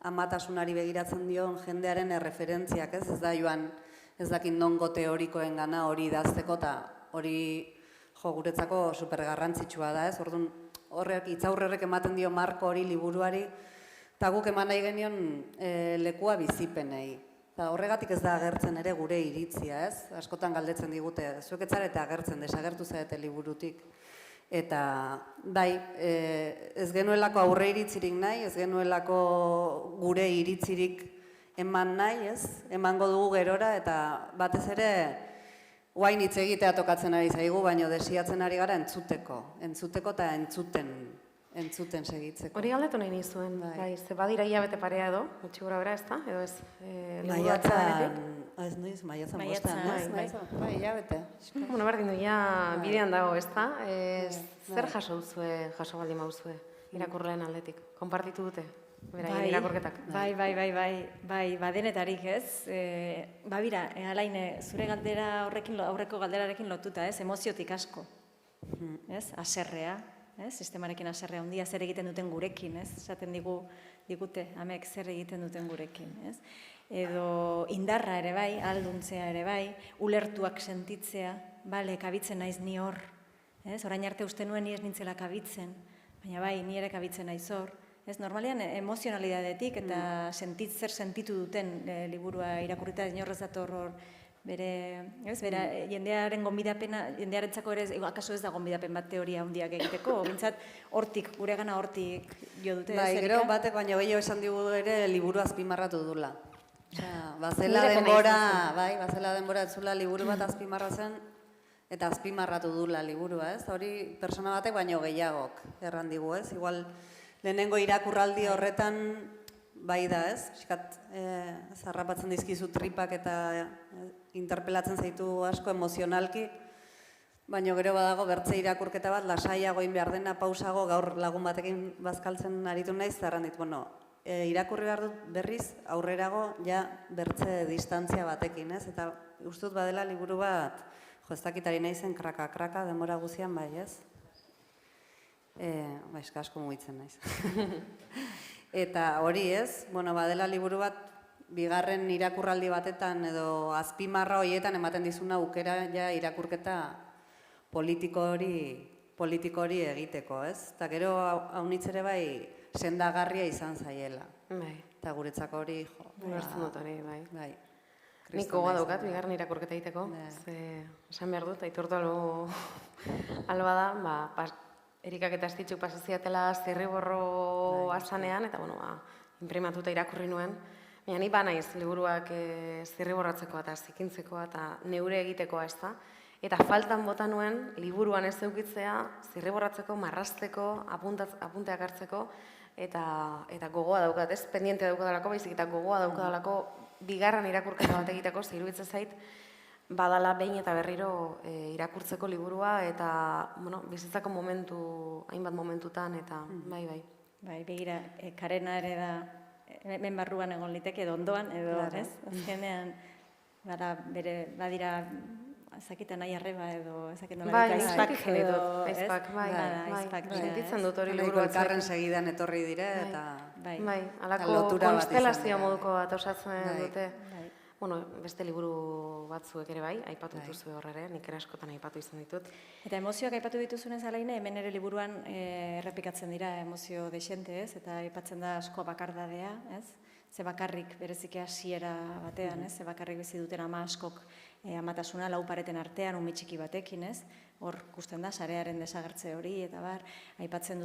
amatasunari begiratzen dion jendearen erreferentziak, ez? Ez da joan, ez dakit nongo teorikoen gana hori idazteko, eta hori guretzako supergarrantzitsua da, ez? Orduan, horrek hitzaurrerrek ematen dio marko hori liburuari, eta guk eman nahi genion lekua bizipenei. Eta horregatik ez da agertzen ere gure iritzia, ez? Askotan galdetzen digute, zuek ez zarete agertzen, desagertu zarete liburutik. Eta, bai, ez genuelako aurre iritzirik nahi, ez genuelako gure iritzirik eman nahi, ez? Emango dugu gerora, eta batez ere, guain hitz egitea tokatzen ari zaigu, baina desiatzen ari gara entzuteko eta entzuten segitzeko. Hori galdetu nahi nizuen, ze badira hilabete parea edo, gutxi gora bera ez da, edo ez maiatzan bostan, bai, hilabete. Berdin du, bidean dago ez da, zer jaso duzue, jaso baldin mauzue, irakurleen aldetik, konpartitu dute, beraien irakurketak? Bai, badenetarik ez, babira, Alain, zure galdera horrekin, aurreko galderarekin lotuta ez, emoziotik asko, ez, aserrea, sistemarekin aserrea handia zer egiten duten gurekin, esaten digute, amek zer egiten duten gurekin. Edo indarra ere bai, ahalduntzea ere bai, ulertuak sentitzea, bale, kabitzen naiz ni hor. Orain arte uste nuen ni ez nintzela kabitzen, baina bai, ni ere kabitzen naiz hor. Normalean emozionalidadetik eta zer sentitu duten liburua irakurrita inorrez dator hor bere jendearen gonbidapena, jendearentzako ere, akaso ez da gonbidapen bat teoria handiak egiteko, bintzat hortik, guregana hortik jo dute. Bai, gero batek baino gehiago esan digu ere liburu azpimarratu dula. Bazela denbora etzula liburu bat azpimarratzen eta azpimarratu dula liburua, ez? Hori persona batek baino gehiagok erran digu, ez? Igual lehenengo irakurraldi horretan bai da, ez? Piskat zarrapatzen dizkizu tripak eta interpelatzen zaitu asko emozionalki, baina gero badago bertze irakurketa bat, lasaiago egin behar dena, pausago, gaur lagun batekin bazkaltzen aritu naiz, zerran dit, irakurri behar dut berriz, aurrerago, ja bertze distantzia batekin, ez? Eta ustut badela liburu bat, ez dakitari naizen kraka, denbora guzian bai, ez? Eska asko mugitzen naiz. Eta hori ez, badela liburu bat, bigarren irakurraldi batetan edo azpimarra horietan ematen dizuna aukera ja irakurketa politiko hori egiteko, ez? Eta gero haunitz ere bai sendagarria izan zaiela. Eta guretzako hori, Ulertzen dut hori, bai. Nik gogoa daukat, bigarren irakurketa egiteko. Esan behar dut, aitortu alba da, Erikak eta Estitxuk pasaziatela zirriborro azanean, eta imprimatuta irakurri nuen. Baina ni banaiz liburuak zirriborratzekoa eta zikintzekoa eta neure egitekoa ez da. Eta faltan bota nuen liburuan ez eukitzea zirriborratzeko, marrazteko, apunteak hartzeko, eta gogoa daukat, ez pendiente daukadalako, baizik eta gogoa daukadalako bigarren irakurketa bat egiteko, ziruditzen zait, badala behin eta berriro irakurtzeko liburua, eta bizitzako hainbat momentutan, eta bai. Bai, begira, Karena ere da, hemen barruan egon liteke, edo ondoan, edo, ez? Azkenean, badira, ezakitan nahi arreba edo, ezakitan nola aizpak edo, aizpak, bai. Sentitzen dut hori liburu batzuk. Elkarren segidan etorri dire, eta bai, alako konstelazio moduko bat osatzen dute. Beste liburu batzuek ere bai, aipatu dituzu horre, nik ere askotan aipatu izan ditut. Eta emozioak aipatu dituzunez alaine, hemen ere liburuan errepikatzen dira emozio desente, ez? Eta aipatzen da asko bakardadea, ez? Ze bakarrik bereziki hasiera batean, ez? Ze bakarrik bizi duten ama askok amatasuna lau pareten artean, ume txiki batekin, ez? Hor ikusten da, sarearen desagertze hori, eta aipatzen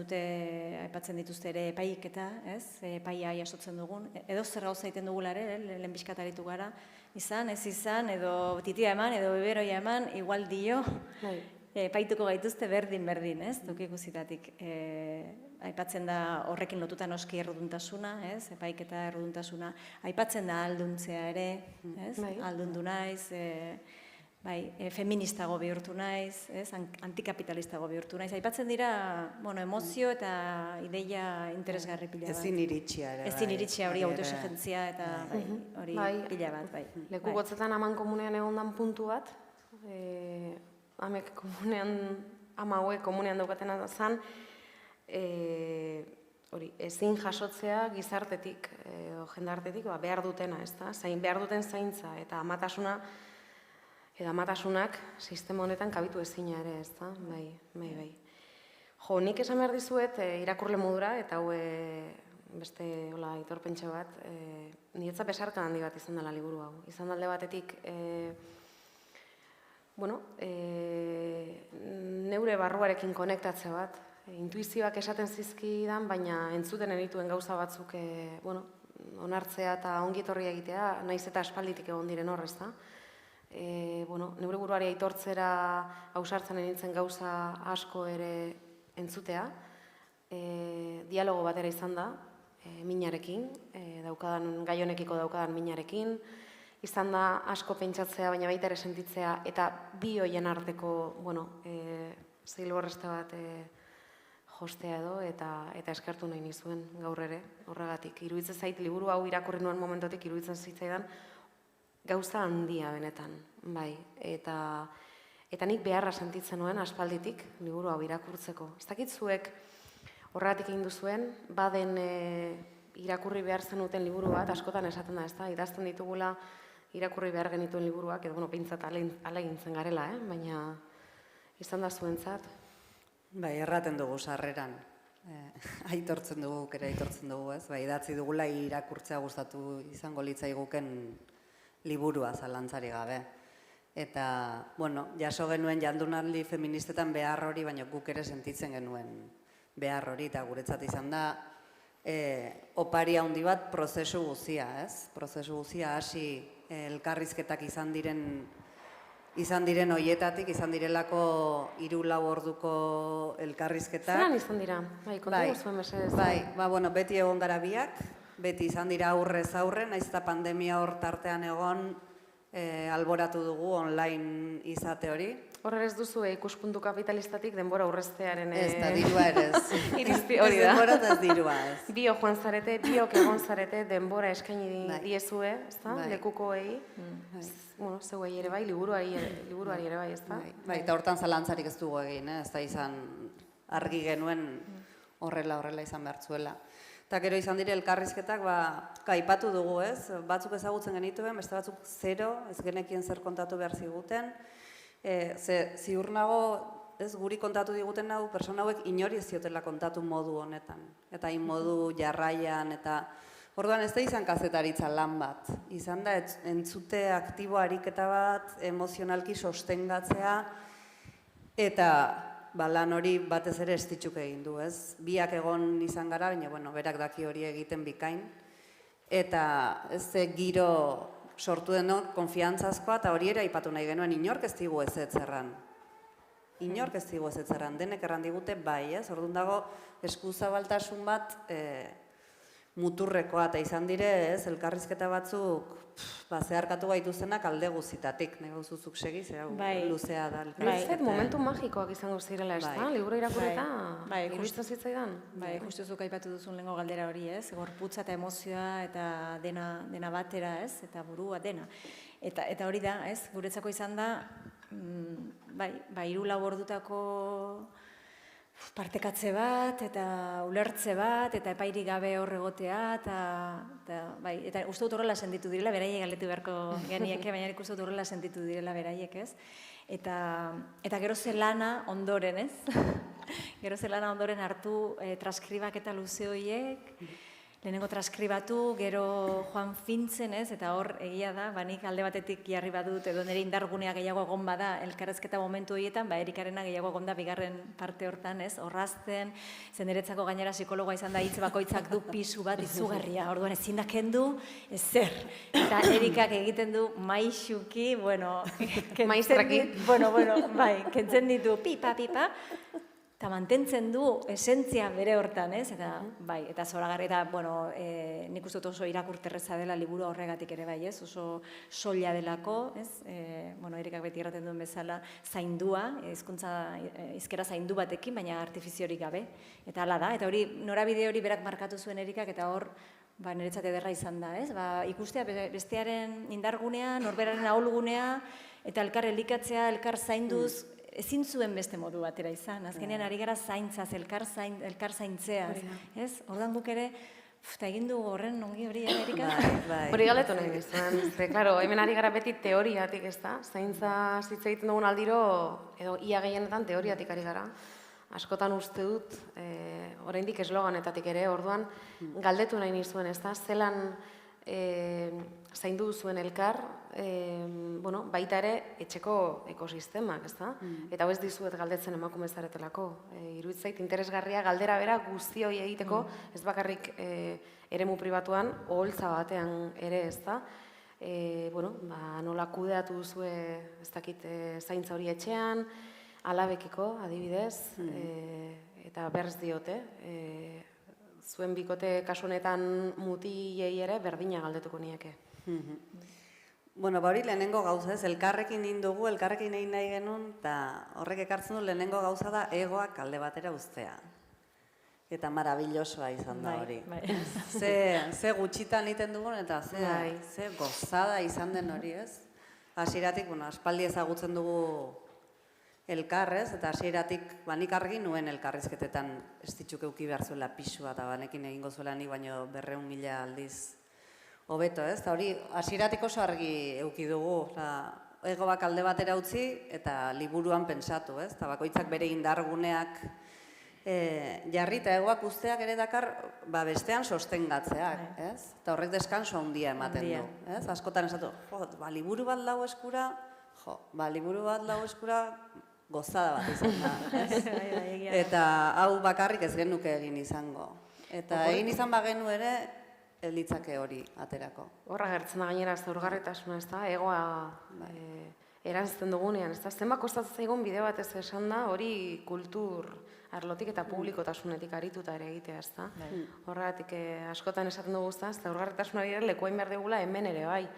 dituzte ere epaiketa, ez? Epaia jasotzen dugun, edo zer gauza egiten dugula ere, lehen bizkat aritu gara, izan, ez izan, edo titia eman, edo beberoia eman, igual dio, epaituko gaituzte berdin, ez? Duk ikusitatik. Aipatzen da horrekin lotuta noski erruduntasuna, ez? Epaiketa erruduntasuna. Aipatzen da alduntzea ere, ez? Aldundu naiz, feministago bihurtu naiz, antikapitalistago bihurtu naiz. Aipatzen dira, emozio eta ideia interesgarri pila bat. Ezin iritsia ere. Ezin iritsia hori autoexigentzia eta hori pila bat, bai. Leku gotzetan aman komunean egondan puntu bat, amek komunean, ama hauek komunean daukatena zan, ezin jasotzea gizartetik, jendartetik, behar dutena, ez da? Behar duten zaintza eta amatasuna, eta amatasunak sistema honetan kabitu ezina ere, ez da? Bai. Jo, nik esan behar dizuet irakurle modura, eta hau beste itorpentxe bat, niretzat besarka handi bat izan dela liburu hau. Izan dalde batetik, neure barruarekin konektatze bat, intuizioak esaten zizkidan, baina entzuten erituen gauza batzuk onartzea eta ongietorria egitea, naiz eta aspalditik egon diren hor, ez da? Neure buruari aitortzera ausartzen nintzen gauza asko ere entzutea, dialogo batera izan da, minarekin, gai honekiko daukadan minarekin, izan da asko pentsatzea, baina baita ere sentitzea, eta bi hoien arteko, zilborrezta bat jostea edo, eta eskertu nahi nizuen gaur ere, horregatik. Iruditzen zait, liburu hau irakurri nuen momentotik, iruditzen zitzaidan, gauza handia benetan, bai. Eta nik beharra sentitzen nuen aspalditik, liburu hau irakurtzeko. Ez dakit zuek horregatik egin duzuen, baden irakurri behar zenuten liburu bat, askotan esaten da, ez da, idazten ditugula irakurri behar genituen liburuak, edo, pintzat ala egintzen garela, baina izan da zuentzat. Bai, erraten dugu sarreran. aitortzen dugu, ez? Ba, idatzi dugula irakurtzea gustatu izango litzaiguken liburua zalantzari gabe. Eta, bueno, jaso genuen jardunaldi feministetan behar hori, baina guk ere sentitzen genuen behar hori, eta guretzat izan da, opari handi bat prozesu guzia, ez? Prozesu guzia hasi elkarrizketak izan diren hoietatik, izan direlako 3-4 orduko elkarrizketak. Zeran izan dira? Bai, kontu zuen mesedez. Bai, bueno, beti egon gara biak, beti izan dira aurrez aurre, naiz eta pandemia hor tartean egon alboratu dugu online izate hori. Horre ez duzu ikuspuntu kapitalistatik denbora urreztearen... Ez da, dirua ere ez. Irizpi hori da. Denbora eta ez dirua ez. Bio joan zarete, biok egon zarete, denbora eskaini diezue, ez da? Lekukoei. Bueno, zeuei ere bai, liburuari ere bai, ez da? Bai, eta hortan zalantzarik ez dugu egin, ez da izan argi genuen horrela izan behar zuela. Eta gero izan dire elkarrizketak, aipatu dugu, ez? Batzuk ezagutzen genituen, beste batzuk zero, ez genekien zer kontatu behar ziguten. Ziur nago, ez, guri kontatu diguten nago, persona hauek inori ez ziotela kontatu modu honetan. Eta modu jarraian, eta orduan ez da izan kazetaritza lan bat. Izan da, entzute aktibo ariketa bat, emozionalki sostengatzea, eta lan hori batez ere estitxuk egin du, ez? Biak egon izan gara, baina, berak daki hori egiten bikain. Eta ez giro sortu denok konfiantzazkoa, eta hori ere aipatu nahi genuen, inork ez digu ezetzerran. Inork ez digu ezetzerran, denek erran digute bai, ez? Orduan dago eskuzabaltasun bat muturrekoa, eta izan dire, ez? Elkarrizketa batzuk zeharkatu gaituzenak alde guzitatik, nahi gauzuzuk segi, zera luzea da. Ez momentu magikoak izango zirela, ez da? Liburu irakurreta, iruditzen zitzaidan? Bai, justuzuk aipatu duzun lehengo galdera hori, ez? Gorputza eta emozioa eta dena batera, ez? Eta burua dena. Eta hori da, ez? Guretzako izan da, 3-4 ordutako partekatze bat, eta ulertze bat, eta epairik gabe hor egotea, eta uste dut horrela sentitu direla, beraiek galdetu beharko genieke, baina uste dut horrela sentitu direla beraiek, ez? Eta gero zelana ondoren, ez? Gero zelana ondoren hartu transkribak eta luze horiek, lehenengo transkribatu, gero joan fintzen, ez? Eta hor egia da, nik alde batetik jarri badut, edo nire indargunea gehiago egon bada elkarrezketa momentu horietan, Erikarena gehiago egon da bigarren parte hortan, ez? Horrazten, zen niretzako gainera psikologoa izan da hitz bakoitzak du pisu bat izugarria, orduan ezin da kendu, ezer. Eta Erikak egiten du maixuki, Maistraki. Kentzen ditu pipa, eta mantentzen du esentzia bere hortan, ez? Eta zoragarri, eta, nik uste dut oso irakurterreza dela liburu horregatik ere bai, ez? Oso soila delako, ez? Erikak beti erraten duen bezala zaindua, hizkera zaindu batekin, baina artifiziorik gabe. Eta hala da, eta hori, norabide hori berak markatu zuen Erikak, eta hor, niretzat ederra izan da, ez? Ikustea bestearen indargunea, norberaren ahulgunea, eta elkar elikatzea, elkar zainduz, ezin zuen beste modu batera izan. Azkenean ari gara zaintzaz, elkar zaintzeaz. Ordan guk ere, egin dugu horren ongi hori, Erika? Hori galetu nahi bizan. Claro, hemen ari gara beti teoriatik, ez da? Zaintza zitza egiten dugun aldiro, edo ia gehienetan teoriatik ari gara. Askotan uste dut, oraindik esloganetatik ere, orduan galdetu nahi nizuen, ez da? Zelan zaindu zuen elkar, baita ere etxeko ekosistemak, ez da? Eta ez dizuet galdetzen emakume zaretelako. Iruditzait interesgarria galdera bera guzti hori egiteko, ez bakarrik eremu pribatuan, oholtza batean ere, ez da? Nola kudeatu duzue, ez dakit, zaintza hori etxean, alabekiko, adibidez, eta berz diote, zuen bikote kasu honetan mutilei ere berdina galdetuko nieke. Hori lehenengo gauza ez, elkarrekin indugu, elkarrekin egin nahi genuen, eta horrek ekartzen du lehenengo gauza da egoak alde batera uztea. Eta marabillosoa izan da hori. Ze gutxitan egiten dugun eta ze gozada izan den hori ez. Hasieratik, aspaldi ezagutzen dugu elkarrez, eta hasieratik nik argi nuen elkarrizketetan ez ditxuk euki behar zuela pisua, eta banekin egingo zuela nik baino 200.000 aldiz hobeto, ez? Eta hori, hasieratik oso argi euki dugu, egoak alde batera utzi, eta liburuan pentsatu, ez? Eta bakoitzak bere indarguneak jarri eta egoak usteak ere dakar bestean sostengatzeak, ez? Eta horrek deskanso handia ematen du, ez? Askotan esatu, liburu bat lau eskura, gozada bat izan da, ez? Eta hau bakarrik ez genuke egin izango. Eta egin izan bagenu ere, litzake hori aterako. Horra gertzen da gainera zaurgarritasuna, ez da, egoa erantzten dugunean, ez da, zenbat kostatzen zaigun bideo batez esan da, hori kultur arlotik eta publikotasunetik arituta ere egitea, ez da. Horregatik askotan esaten dugu, ez da, zaurgarritasunari ere lekuain behar degula hemen ere bai.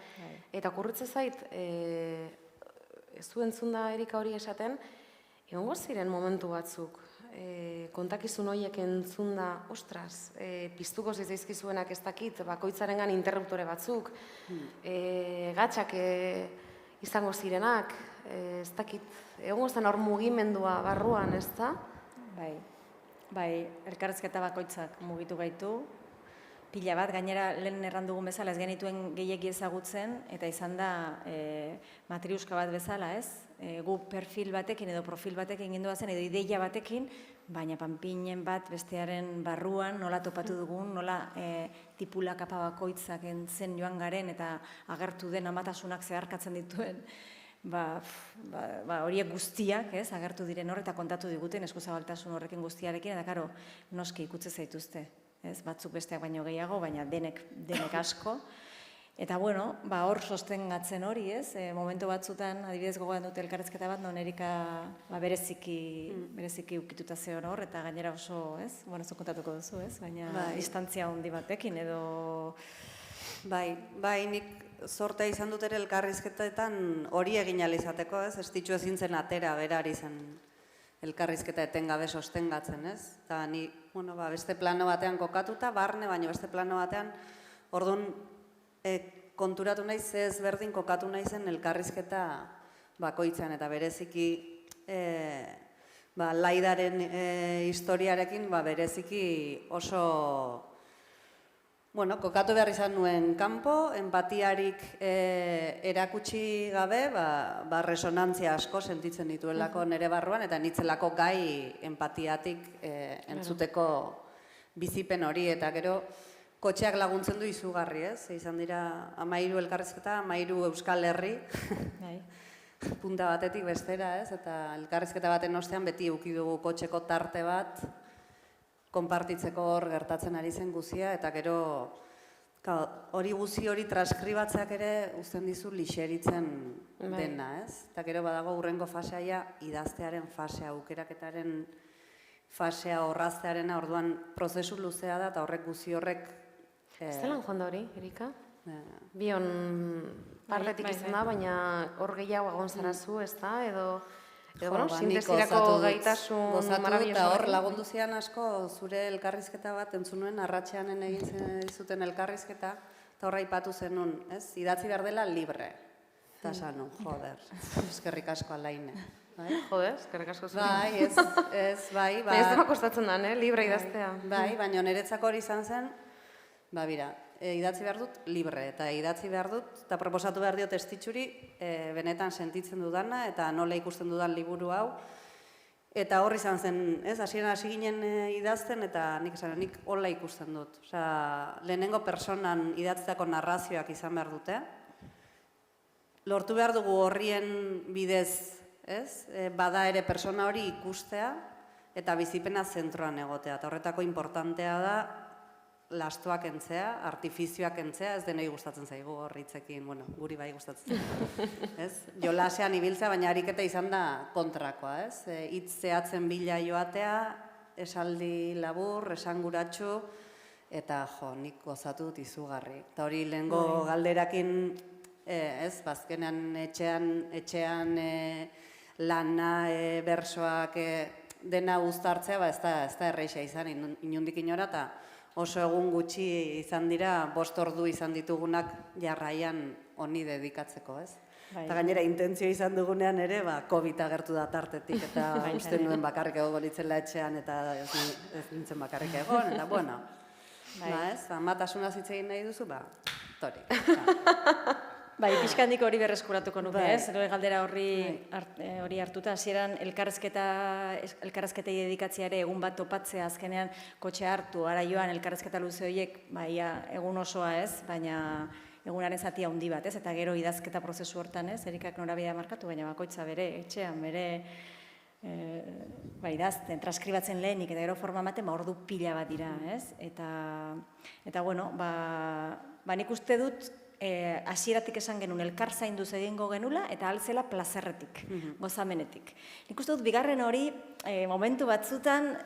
Eta okurritzen zait, ez du entzun da Erika hori esaten, egongo ziren momentu batzuk, kontakizun horiek entzun da, ostras, piztuko zitzaizkizuenak ez dakit, bakoitzarengan interruptore batzuk, gatxak izango zirenak, ez dakit, egongo zen hor mugimendua barruan, ez da? Bai, elkarrizketa bakoitzak mugitu gaitu, pila bat, gainera lehen errandugun bezala ez genituen gehiegi ezagutzen, eta izan da matriuska bat bezala, ez? Gu perfil batekin edo profil batekin gindua zen, edo ideia batekin, baina panpinen bat bestearen barruan nola topatu dugun, nola tipula kapa bakoitzak entzen joan garen eta agertu den amatasunak zeharkatzen dituen, horiek guztiak, ez, agertu diren hor eta kontatu diguten eskuzabaltasun horrekin guztiarekin, eta karo, noski ikutze zaituzte, ez, batzuk besteak baino gehiago, baina denek asko. Eta bueno, hor sostengatzen hori, ez, momentu batzutan, adibidez gogoan dute elkarrizketa bat, non Erika bereziki ukituta zeon hor, eta gainera oso, ez, zu kontatuko duzu, ez, baina distantzia handi batekin edo... Bai, nik zortea izan dut ere elkarrizketetan hori egin izateko, ez, ez ditu ezin zen atera berari zen elkarrizketa etengabe sostengatzen, ez, eta ni, beste plano batean kokatuta, barne, baina beste plano batean, orduan, konturatu nahi ze ezberdin kokatu nahi zen elkarrizketa bakoitzan eta bereziki Laidaren historiarekin bereziki oso kokatu behar izan nuen kanpo, empatiarik erakutsi gabe, resonantzia asko sentitzen dituelako nire barruan, eta nitzelako gai empatiatik entzuteko bizipen hori, eta gero kotxeak laguntzen du izugarri, ez? Izan dira 13 elkarrizketa, 13 Euskal Herri, punta batetik bestera, ez? Eta elkarrizketa baten ostean beti eduki dugu kotxeko tarte bat, konpartitzeko hor gertatzen ari zen guzia, eta gero hori guzi hori transkribatzeak ere uzten dizu lixeritzen dena, ez? Eta gero badago hurrengo fasea, idaztearen fasea, aukeraketaren fasea, orraztearena, orduan prozesu luzea da, eta horrek guzi horrek... Ez delan joan da hori, Erika? Bion partetik izan da, baina hor gehiago egon zarazu, ez da? Edo sintesirako gaitasun marabilloso. Eta hor lagundu zian asko zure elkarrizketa bat, entzunuen arratxeanen egin zuten elkarrizketa, eta horra ipatu zenun, ez? Idatzi behar dela libre. Eta sanu, joder, eskerrik asko Alaine. Joder, eskerrik asko zuen. Bai. Ez dema kostatzen da, libre idaztea. Bai, baina niretzako hori izan zen, idatzi behar dut libre, eta idatzi behar dut, eta proposatu behar diot estitxuri, benetan sentitzen dudana, eta nola ikusten dudan liburu hau, eta hor izan zen, hasieran hasi ginen idazten, eta nik hola ikusten dut. Lehenengo personan idatzitako narrazioak izan behar dute, lortu behar dugu horrien bidez, bada ere persona hori ikustea, eta bizipena zentroan egotea, eta horretako importantea da, lastoak entzea, artifizioak entzea, ez denei gustatzen zaigu horritzekin, guri bai gustatzen zaigu. Jolasean ibiltzea, baina ariketa izan da kontrakoa, ez? Hitz zehatzen bila joatea, esaldi labur, esanguratsu, eta nik gozatu dut izugarri. Eta hori lehengo galderakin, bazkenean etxean lana, bersoak dena uztartzea, ez da erreixa izan, inundik inora, eta oso egun gutxi izan dira, 5 ordu izan ditugunak jarraian honi dedikatzeko, ez? Eta gainera, intentzio izan dugunean ere, COVID agertu da tartetik, eta uste nuen bakarrik egon nitzela etxean, eta ez nintzen bakarrik egon, eta bueno, matasuna zitzegin nahi duzu, tori. Bai, pixkandik hori berreskuratuko nuke, ez? Galdera hori hartuta, hasieran elkarrezketei dedikatziare egun bat topatzea, azkenean kotxe hartu, ara joan elkarrezketa luze horiek, egun osoa ez, baina egunaren zati handi bat, ez? Eta gero idazketa prozesu hortan, ez? Erikak norabidea markatu, baina bakoitza bere, etxean, bere idazten, transkribatzen lehenik, eta gero forma ematen, ordu pila bat dira, ez? Eta bueno, nik uste dut, hasieratik esan genuen elkar zainduz egingo genula eta altzela plazerretik, gozamenetik. Nik uste dut bigarren hori momentu batzutan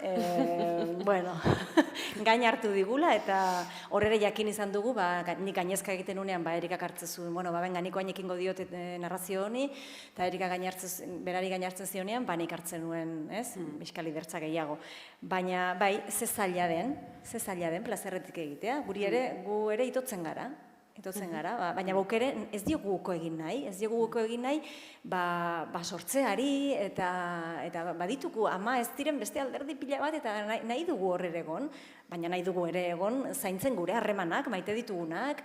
gain hartu digula eta horre jakin izan dugu, nik gainezka egiten unean Erikak hartzen zuen, benga niko hainekingo diot narrazio honi eta Erika berari gain hartzen zionean, nik hartzen nuen, ez? Biskali bertza gehiago. Baina, ze zaila den plazerretik egitea, gu ere itotzen gara, baina guk ere ez diogu guko egin nahi, sortzeari eta baditugu ama ez diren beste alderdi pila bat eta nahi dugu horre egon, baina nahi dugu ere egon zaintzen gure harremanak, maite ditugunak,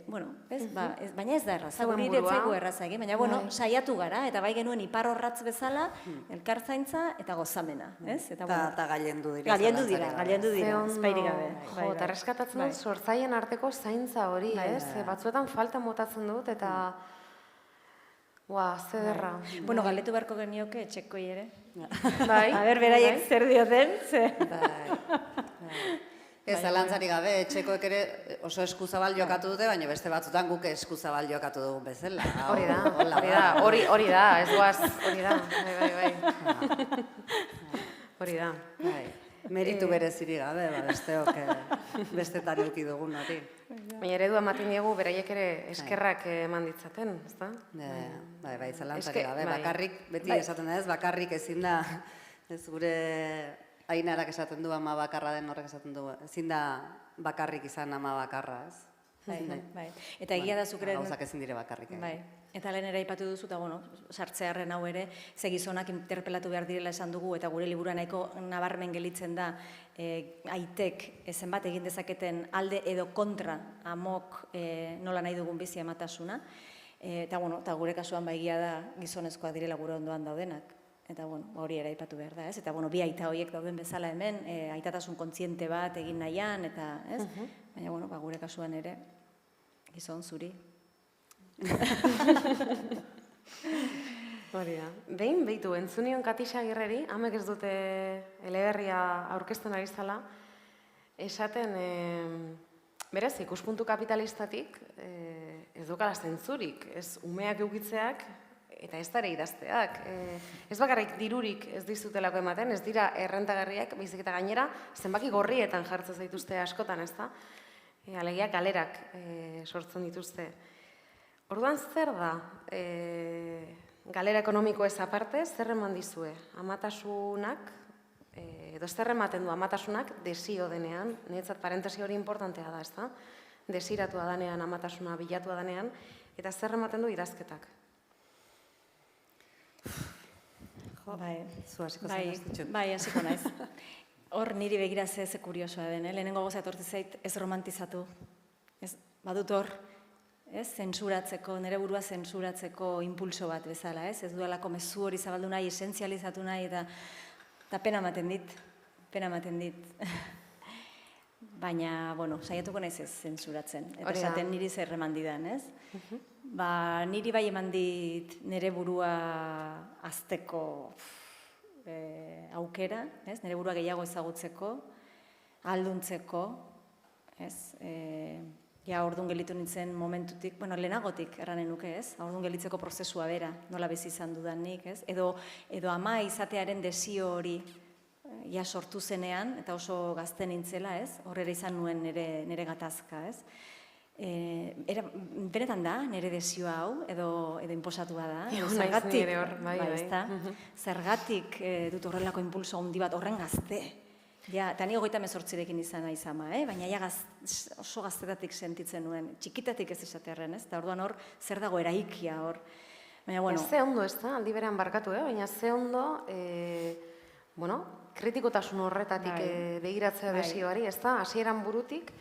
baina ez da erraza, guri iretzaigu erraza egin, baina saiatu gara eta bai genuen ipar horratz bezala elkar zaintza eta gozamena, ez? Eta gailendu dira. Gailendu dira, espairik gabe. Jo, eta reskatatzen dut sortzaien arteko zaintza hori, ez? Batzuetan falta motatzen dut eta zederra. Bueno, galdetu beharko genioke etxekoi ere. Bai. A ber, beraiek zer dioten, ze. Ez, zalantzari gabe, etxekoek ere oso eskuzabal jokatu dute, baina beste batzutan guk eskuzabal jokatu dugun bezala. Hori da, ez guaz, hori da, bai. Hori da. Meritu bereziri gabe, bestetan euki dugun hori. Baina eredua ematen diegu, beraiek ere eskerrak eman ditzaten, ez da? Bai, zalantzari gabe, bakarrik, beti esaten da ez, bakarrik ezin da, ez gure Ainarak esaten du ama bakarra den horrek esaten du, ezin da bakarrik izan ama bakarra, ez? Bai. Eta egia da zukren... Gauzak ezin dire bakarrik. Bai. Eta lehen ere aipatu duzu, eta sartzearren hau ere, ze gizonak interpelatu behar direla esan dugu, eta gure libura nahiko nabarmen gelitzen da, aitek zenbat egin dezaketen alde edo kontra amok nola nahi dugun bizi amatasuna. Eta gure kasuan egia da gizonezkoak direla gure ondoan daudenak. Eta hori ere aipatu behar da, ez? Eta bi aita horiek dauden bezala hemen, aitatasun kontziente bat egin nahian, eta ez? Baina gure kasuan ere, gizon zuri. Hori da. Behin, behitu, entzunion Katixa Agirreri, hamek ez dute eleberria aurkezten ari zala, esaten, berez, ikuspuntu kapitalistatik, ez dukala zentzurik, ez umeak eukitzeak, eta ez dara idazteak. Ez bakarrik dirurik ez dizutelako ematen, ez dira errentagarriak, baizik eta gainera, zenbaki gorrietan jartzen zaituzte askotan, ez da? Alegia galerak sortzen dituzte. Orduan zer da, galera ekonomiko ez aparte, zer eman dizue? Amatasunak, edo zer ematen du amatasunak desio denean, niretzat parentesi hori importantea da, ez da? Desiratua danean, amatasuna bilatua danean, eta zer ematen du idazketak? Bai, hasiko naiz. Hor niri begira ze kuriosoa den, lehenengo gauza etortzen zait ez romantizatu. Badut hor, zentsuratzeko, nire burua zentsuratzeko impulso bat bezala, ez duelako mezu hori zabaldu nahi, esentzializatu nahi, eta pena ematen dit. Baina, saiatuko naiz ez zentsuratzen. Eta esaten niri zer eman didan, ez? Niri bai eman dit nire burua azteko aukera, nire burua gehiago ezagutzeko, alduntzeko, orduan gelitu nintzen momentutik, lehenagotik erranen nuke, orduan gelitzeko prozesua bera, nola bizi izan dudanik, edo ama izatearen desio hori sortu zenean, eta oso gazte nintzela, horrela izan nuen nire gatazka, benetan da, nire desioa hau, edo inposatua da. Zergatik dut horrelako impulso handi bat, horren gazte. Eta ni 38rekin izan naiz ama, baina oso gaztetatik sentitzen nuen, txikitatik ez esatearren, eta orduan hor, zer dago eraikia hor. Ze ondo ez da, aldi berean barkatu, baina ze ondo, kritikotasun horretatik begiratzea desioari, ez da, hasieran burutik,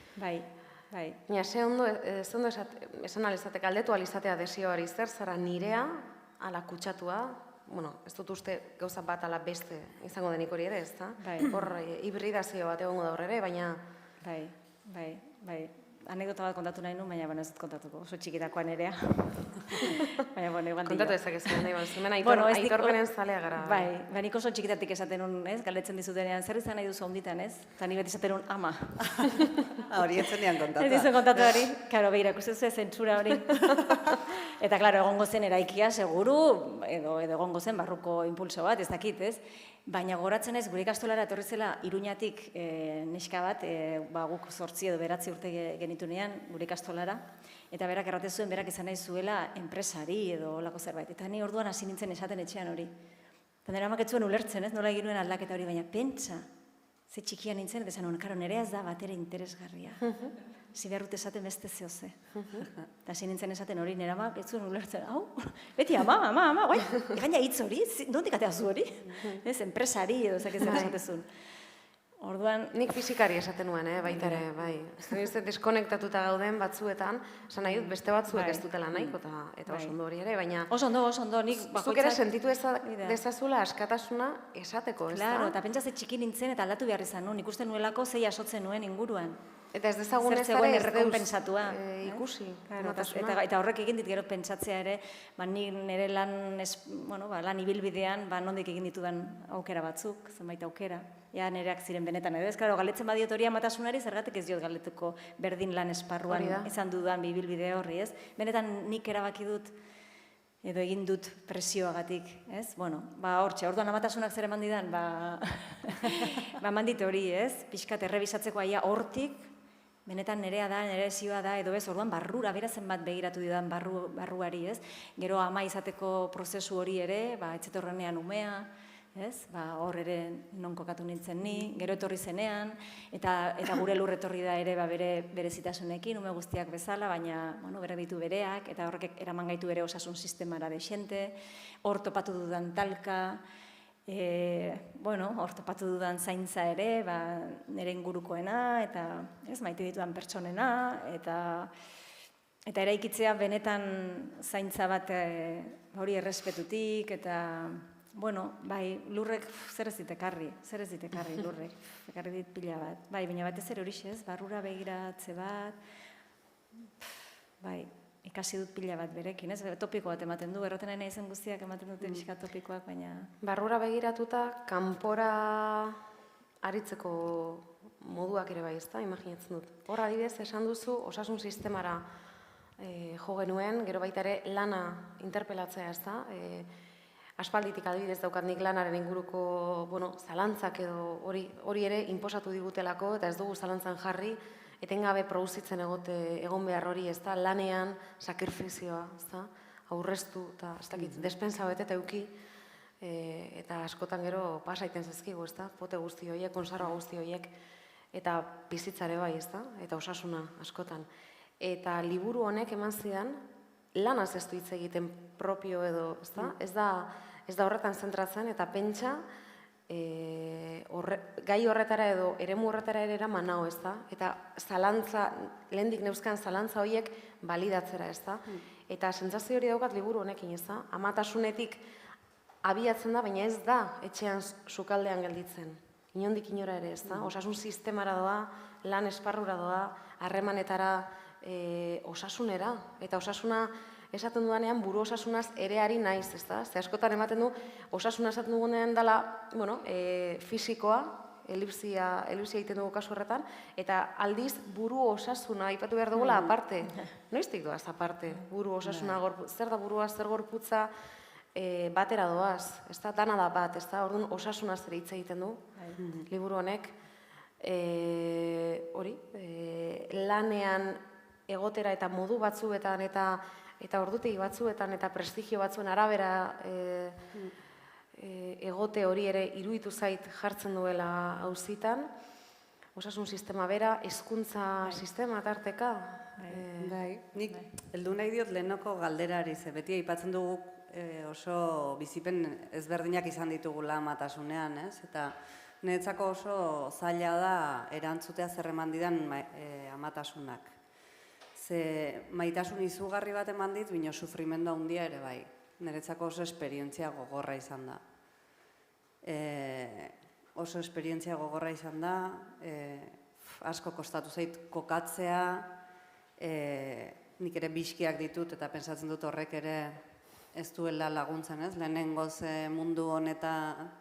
bai. Baina, ze ondo esan alizate, galdetu alizatea desioari zer zara nirea, ala kutsatua, bueno, ez dut uste gauza bat ala beste izango denik hori ere, ez da? Bai. Hor, hibridazio bat egongo da horre ere, baina... Bai. Anekdota bat kontatu nahi nuen, baina ez dut kontatuko, oso txikitakoa nerea. Baina, bueno, egon Kontatu ezakezu, nahi bat, hemen Bueno, aitorpenen zalea gara. Bai, nik oso txikitatik esaten nun, ez, galdetzen dizutenean, zer izan nahi duzu onditan, ez? Eta ni beti esaten nun, ama. Hori etzenean kontatu. Ez dizuen kontatu hori, karo, behira, ikusten zuen zentsura hori. Eta, klaro, egongo zen eraikia, seguru, edo egongo zen barruko impulso bat, ez dakit, ez? Baina goratzen ez, gure ikastolara etorri zela Iruñatik neska bat, guk 8 edo 9 urte genitunean gure ikastolara, eta berak erraten zuen, berak izan nahi zuela enpresari edo olako zerbait. Eta ni orduan hasi nintzen esaten etxean hori. Eta nire amak ez zuen ulertzen, ez, nola egin nuen aldaketa hori, baina pentsa, ze txikia nintzen, eta esan nuen, karo, nerea ez da batera interesgarria. Ziberrut esaten beste zehoze. Eta hasi nintzen esaten hori, nire amak ez zuen ulertzen, hau, beti ama, guai, gaina hitz hori, nondik atea zu hori? Ez, enpresari edo ezakezen esatezun. Orduan... Nik fizikari esaten nuen, baita ere, bai. Ez deskonektatuta gauden batzuetan, esan nahi dut beste batzuek ez dutela nahiko, eta oso ondo hori ere, baina... Oso ondo, nik bakoitzak... Zuk ere sentitu dezazula askatasuna esateko, ez da? Claro, eta pentsa ze txiki nintzen eta aldatu behar izan nuen, ikusten nuelako zei asotzen nuen inguruan. Eta ez dezagun ez zegoen ere errekonpentsatua. ikusi. Eta horrek egin dit gero pentsatzea ere, nik nire lan ibilbidean, nondik egin ditudan aukera batzuk, zenbait aukera. Ja, nireak ziren benetan edo. Ez, klaro, galetzen badiot hori amatasunari, zergatik ez diot galetuko berdin lan esparruan izan dudan bibilbide horri, ez? Benetan nik erabaki dut, edo egin dut presioagatik, ez? Bueno, hortxe, orduan amatasunak zer eman didan, eman dit hori, ez? Pixkat errebisatzeko aia hortik, benetan nerea da, nere zioa da, edo ez, orduan barrura, bera zenbat begiratu didan barruari, ez? Gero ama izateko prozesu hori ere, etxetorrenean umea, ez? Hor ere non kokatu nintzen ni, gero etorri zenean, eta gure lur etorri da ere bere zitasunekin, ume guztiak bezala, baina, berak ditu bereak, eta horrek eraman gaitu bere osasun sistemara desente, hor topatu dudan talka, hor topatu dudan zaintza ere, nire ingurukoena, eta maite ditudan pertsonena, eta eraikitzea benetan zaintza bat hori errespetutik, eta lurrek zer ez ditekarri lurrek, ekarri dit pila bat. Baina batez ere horixe ez, barrura begiratze bat, ikasi dut pila bat berekin, ez? Topiko bat ematen du, erraten nahi zen guztiak ematen dute pixka topikoak, baina... Barrura begiratuta, kanpora aritzeko moduak ere bai, ez da, imaginatzen dut. Hor adibidez, esan duzu, osasun sistemara jo genuen, gero baita ere lana interpelatzea, ez da, aspalditik adibidez daukat nik lanaren inguruko zalantzak edo hori ere inposatu digutelako eta ez dugu zalantzan jarri, etengabe produzitzen egon behar hori, ez da, lanean sakrifizioa, ez da, aurreztu eta ez dakit, despensa bete eta euki, eta askotan gero pasaiten zezkigu, ez da, pote guzti horiek, konserva guzti horiek, eta bizitzare bai, ez da, eta osasuna askotan. Eta liburu honek eman zidan, lanaz ez du hitz egiten propio edo, ez da, ez da horretan zentratzen, eta pentsa, gai horretara edo eremu horretara ere eraman nao, ez da, eta zalantza, lehendik neuzkan zalantza horiek balidatzera, ez da, eta sentsazio hori daukat liburu honekin, ez da, amatasunetik abiatzen da, baina ez da etxean sukaldean gelditzen, inondik inora ere, ez da, osasun sistemara doa, lan esparrura doa, harremanetara, osasunera, eta osasuna esaten dudanean buru osasunaz ereari naiz, ez da? Ze askotan ematen du, osasuna esaten dugunean dela, fisikoa, elipsia egiten dugu kasu horretan, eta aldiz buru osasuna aipatu behar dugula aparte. Noiztik doaz aparte, buru osasuna, zer da burua, zer gorputza, batera doaz, ez da, dana da bat, ez da, orduan osasunaz ere hitz egiten du, liburu honek, hori, lanean egotera eta modu batzuetan eta ordutegi batzuetan eta prestigio batzuen arabera egote hori ere iruditu zait jartzen duela auzitan, osasun sistema bera, hezkuntza sistema tarteka. Nik heldu nahi diot lehenoko galderari, ze beti aipatzen dugu oso bizipen ezberdinak izan ditugula amatasunean, ez? Eta niretzako oso zaila da erantzutea zer eman didan amatasunak. Ze maitasun izugarri bat eman dit, bino sufrimendu handia ere bai. Niretzako oso esperientzia gogorra izan da. Oso esperientzia gogorra izan da, asko kostatu zait kokatzea, nik ere biskiak ditut eta pentsatzen dut horrek ere ez duela laguntzen, ez? Lehenengoz mundu honetan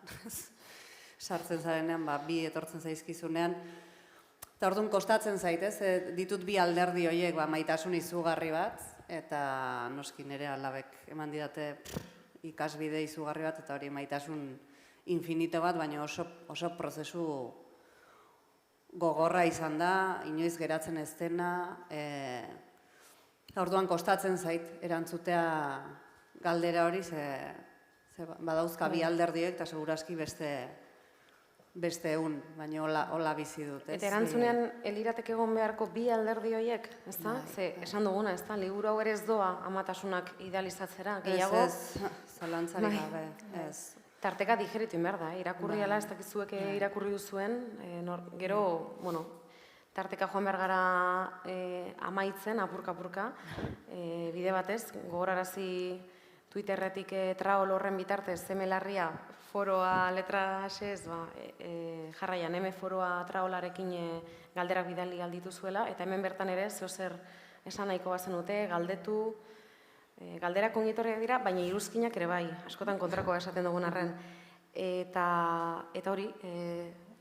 sartzen zarenean, bi etortzen zaizkizunean. Eta orduan kostatzen zait, ez? Ditut bi alderdi horiek maitasun izugarri bat, eta noski nire alabek eman didate ikasbide izugarri bat, eta hori maitasun infinito bat, baina oso prozesu gogorra izan da, inoiz geratzen ez dena, orduan kostatzen zait erantzutea galdera hori, ze badauzka bi alderdiek, eta segurazki beste egun, baina hola bizi dut. Eta erantzunean eliratek egon beharko bi alderdi horiek, ez da? Ze esan duguna, ez da? Liburu hau ere ez doa amatasunak idealizatzera, gehiago? Ez, zalantzari gabe, ez. Tarteka digeritu behar da, irakurriala, ez dakizuek irakurri duzuen, gero, bueno, tarteka joan behar gara amaitzen, apurka-apurka, bide batez, gogorarazi Twitterretik traol horren bitartez, zemelarria, foroa letra asez, jarraian, foroa traolarekin galderak bidali galditu zuela, eta hemen bertan ere, zer esan nahiko bazen dute, galdetu, galderak ongitorriak dira, baina iruzkinak ere bai, askotan kontrakoa esaten dugun arren. Eta hori,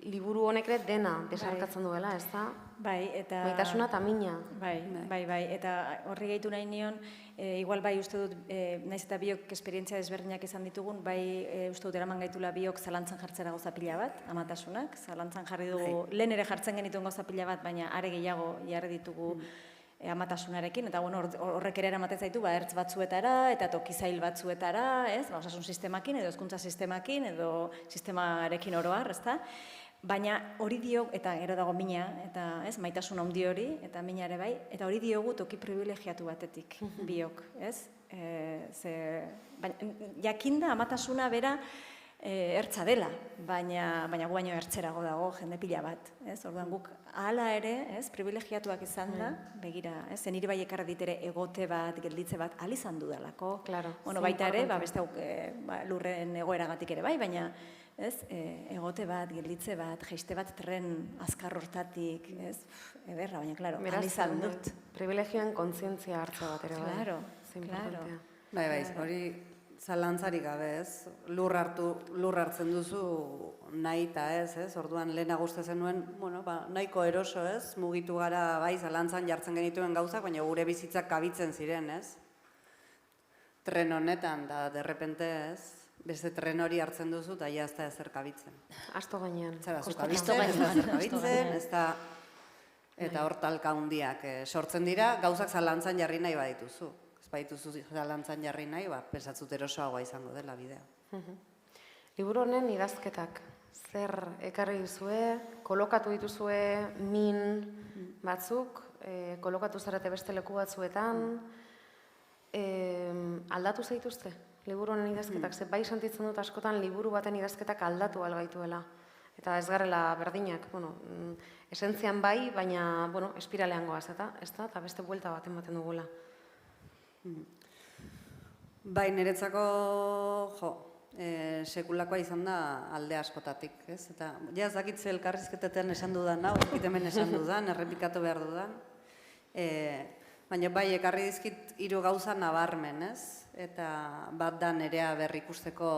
liburu honek ere dena desarkatzen duela, ez da? Bai, eta... Maitasuna eta mina. Bai, eta horri gehitu nahi nion, igual bai uste dut, naiz eta biok esperientzia desberdinak izan ditugun, bai uste dut eraman gaitula biok zalantzan jartzera gauza pila bat, amatasunak, zalantzan jarri dugu, lehen ere jartzen genituen gauza pila bat, baina are gehiago jarri ditugu amatasunarekin, eta horrek ere eramaten zaitu, ertz batzuetara, eta tokizail batzuetara, osasun sistemakin, edo hezkuntza sistemakin, edo sistemarekin oroar, ezta? Baina hori dio, eta gero dago mina, eta maitasun handi hori, eta mina ere bai, eta hori diogu toki privilegiatu batetik biok, ez? Jakinda amatasuna bera ertza dela, baina gu baino ertzerago dago jende pila bat, ez? Orduan guk hala ere, ez, privilegiatuak izan da, begira, ez? Zen niri bai ekarri ditere egote bat, gelditze bat, ahal izan dudalako. Bueno, baita ere, beste lurren egoeragatik ere bai, baina egote bat, gelditze bat, jeiste bat tren azkar hortatik, ederra, baina, klaro, ahal izan dut. Privilegioen kontzientzia hartza bat ere bai. Claro. Bai, hori zalantzarik gabe, ez? Lur hartzen duzu nahi eta ez? Orduan lehenago uste zenuen, nahiko eroso, ez? Mugitu gara, bai, zalantzan jartzen genituen gauzak, baina gure bizitzak kabitzen ziren, ez? Tren honetan, da, derrepente, ez? Beste tren hori hartzen duzu, eta ja ez da ezer kabitzen. Asto gainean. Zara, zu kabitzen, ez da ezer kabitzen, ez da... Eta hor talka hundiak sortzen dira, gauzak zalantzan jarri nahi badituzu. Ez badituzu zalantzan jarri nahi, pensatzut erosoagoa izango dela bidea. Liburu honen idazketak, zer ekarri duzue, kolokatu dituzue min batzuk, kolokatu zarete beste leku batzuetan, aldatu zaituzte? Liburu honen idazketak, ze bai sentitzen dut askotan liburu baten idazketak aldatu algaituela. Eta ez garela berdinak, esentzian bai, baina, espiralean goaz, eta beste buelta bat ematen dugula. Bai, niretzako, sekulakoa izan da alde askotatik, ez? Eta, ez dakitze elkarrizketetan esan dudan, ekitemen esan dudan, errepikatu behar dudan. Baina bai, ekarri dizkit 3 gauza nabarmen, ez? Eta bat da nerea berrikusteko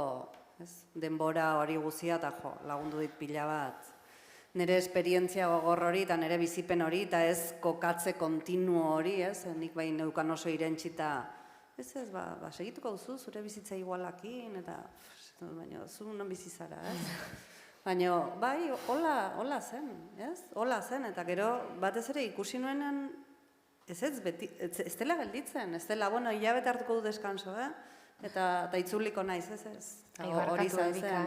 denbora hori guzia, eta lagundu dit pila bat. Nire esperientzia gogor hori, eta nire bizipen hori, eta ez kokatze kontinuo hori, ez? Nik bai neukan oso irentxita, segituko duzu, zure bizitza igualakin, eta, baina, zu non bizizara, ez? Baina, bai, hola zen, ez? Hola zen, eta gero, batez ere ikusi nuenean, ez dela gelditzen, ez dela, hilabete hartuko du deskanso, eta itzuliko naiz, ez? Barkatu Erika,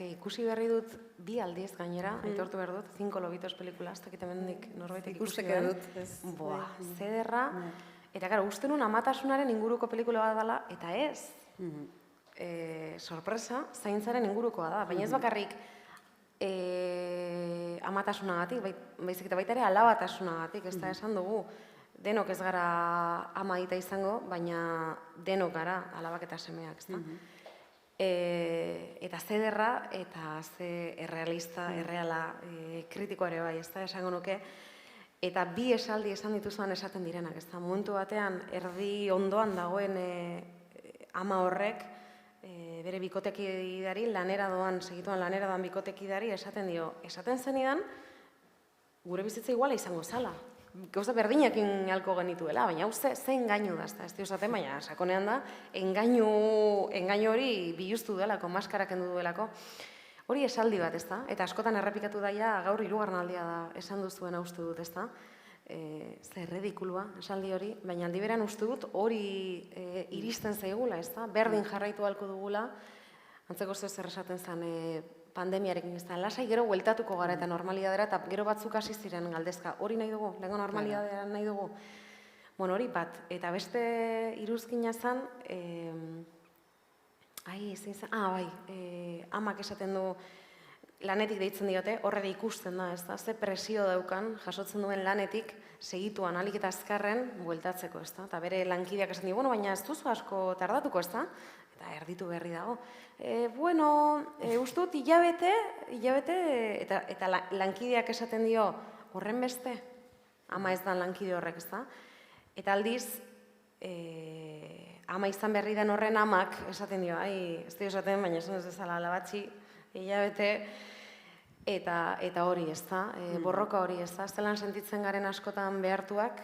ikusi berri dut 2 aldiz gainera, aitortu behar dut, 5 lobitos pelikula, ez dakit hemendik norbaitek ikusi behar. Boa, zederra, eta gara, uste nun amatasunaren inguruko pelikula bat dela, eta ez, sorpresa, zaintzaren ingurukoa da, baina ez bakarrik amatasunagatik, baizik eta baita ere alabatasunagatik, ez da esan dugu, denok ez gara ama aita izango, baina denok gara alabak eta semeak, ezta? Eta ze derra eta ze errealista, erreala, kritikoa ere bai, ezta, esango nuke. Eta bi esaldi esan dituzuan esaten direnak, ezta? Momentu batean, erdi ondoan dagoen ama horrek, bere bikotekidari, lanera doan, segituan lanera doan bikotekidari, esaten zenidan, gure bizitza iguala izango zala. Gauza berdinekin halko genituela, baina hau ze engainu da, ez diosaten, baina sakonean da, engainu hori biluztu duelako, maskara kendu duelako. Hori esaldi bat, ez da? Eta askotan errepikatu daia, gaur 3. aldia da, esan duzuen uste dut, ez da? Zer erredikulua, esaldi hori, baina aldi beran uste dut hori iristen zaigula, ez da? Berdin jarraitu halko dugula, antzeko zer esaten zen pandemiarekin, ez da? Lasai gero hueltatuko gara eta normalidadera, eta gero batzuk hasi ziren galdezka. Hori nahi dugu, lehenko normalidadera nahi dugu. Bueno, hori bat, eta beste iruzkina zen, amak esaten du, lanetik deitzen diote, horre ikusten da, ez da, ze presio daukan, jasotzen duen lanetik, segituan, alik eta azkarren, bueltatzeko, ez da, eta bere lankideak esan di, bueno, baina ez duzu asko tardatuko, ez da, eta erditu berri dago. Ustut, hilabete, eta lankideak esaten dio, horren beste, ama ez da lankide horrek, ez da, eta aldiz, ama izan berri den horren amak, esaten dio, ez dio esaten, baina esan ez dezala alabatzi, hilabete, eta hori, ez da, borroka hori, ez da, zelan sentitzen garen askotan behartuak,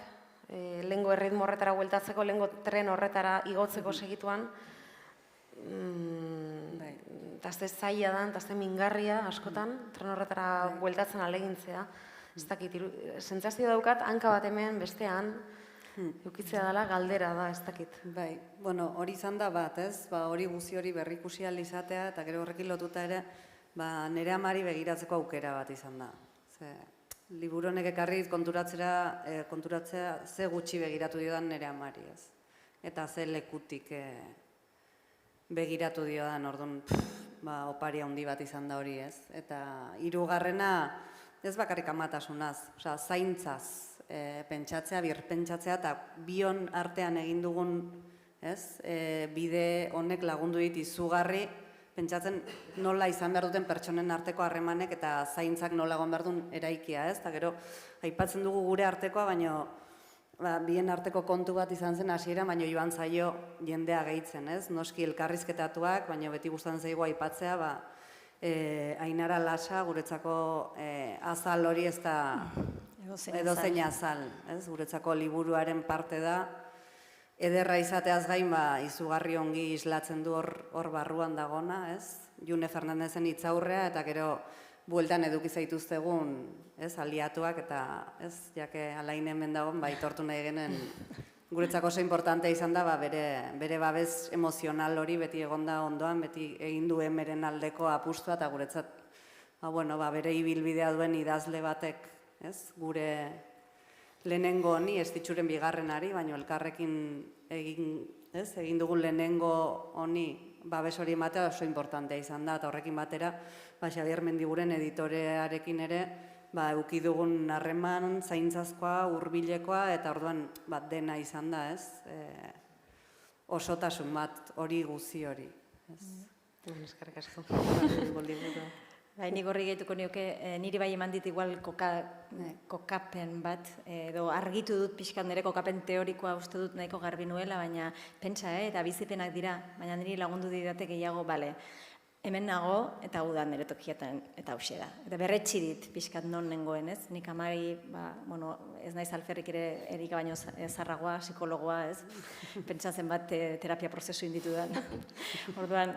lehengo erritmo horretara bueltatzeko, lehengo tren horretara igotzeko segituan, eta ze zaila da, eta ze mingarria askotan, tren horretara bueltatzen alegintzea, ez dakit, sentsazio daukat, hanka bat hemen, bestean, eukitzea dela, galdera da, ez dakit. Bai, bueno, hori izan da bat, ez? Hori guzi hori berrikusi ahal izatea, eta gero horrekin lotuta ere, nire amari begiratzeko aukera bat izan da. Liburu honek ekarri konturatzea ze gutxi begiratu diodan nire amari, ez? Eta ze lekutik begiratu diodan, orduan, opari handi bat izan da hori, ez? Eta 3. ez bakarrik amatasunaz, zaintzaz, pentsatzea, birpentsatzea, eta bion artean egin dugun bide honek lagundu dit izugarri, pentsatzen nola izan behar duten pertsonen arteko harremanek eta zaintzak nola egon behar duen eraikia, ez? Eta gero, aipatzen dugu gure artekoa, baina bien arteko kontu bat izan zen hasiera, baina joan zaio jendea gehitzen, ez? Noski elkarrizketatuak, baina beti gustatzen zaigu aipatzea, Ainara Lasa, guretzako azal hori ez da edozein azal, guretzako liburuaren parte da, ederra izateaz gain, izugarri ongi islatzen du hor barruan dagona, June Fernandezen hitzaurrea, eta gero bueltan eduki zaituztegun, aliatuak, eta jake alain hemen dagoen, itortu nahi genen, guretzako oso importantea izan da, bere babes emozional hori beti egonda ondoan, beti egin du emeren aldeko apustua, eta guretzat, bere ibilbidea duen idazle batek, gure lehenengo honi, ez ditxuren bigarrenari, baina elkarrekin egin dugun lehenengo honi babes hori ematea oso importantea izan da, eta horrekin batera, Xabier Mendiguren editorearekin ere, eduki dugun harreman, zaintzazkoa, hurbilekoa, eta orduan dena izan da, osotasun bat hori guzi hori. Eskerrik asko. Nik horri gehituko nioke, niri bai eman dit igual kokapen bat, edo argitu dut pixkat nire kokapen teorikoa uste dut nahiko garbi nuela, baina pentsa, eta bizipenak dira, baina niri lagundu didate gehiago, hemen nago, eta hau da nire tokietan, eta hauxe da. Eta berretxi dit pixkat non nengoen, ez? Nik amari, ez naiz alferrik ere erika baino zarragoa, psikologoa, ez? Pentsatzen bat terapia prozesu inditu da. Orduan,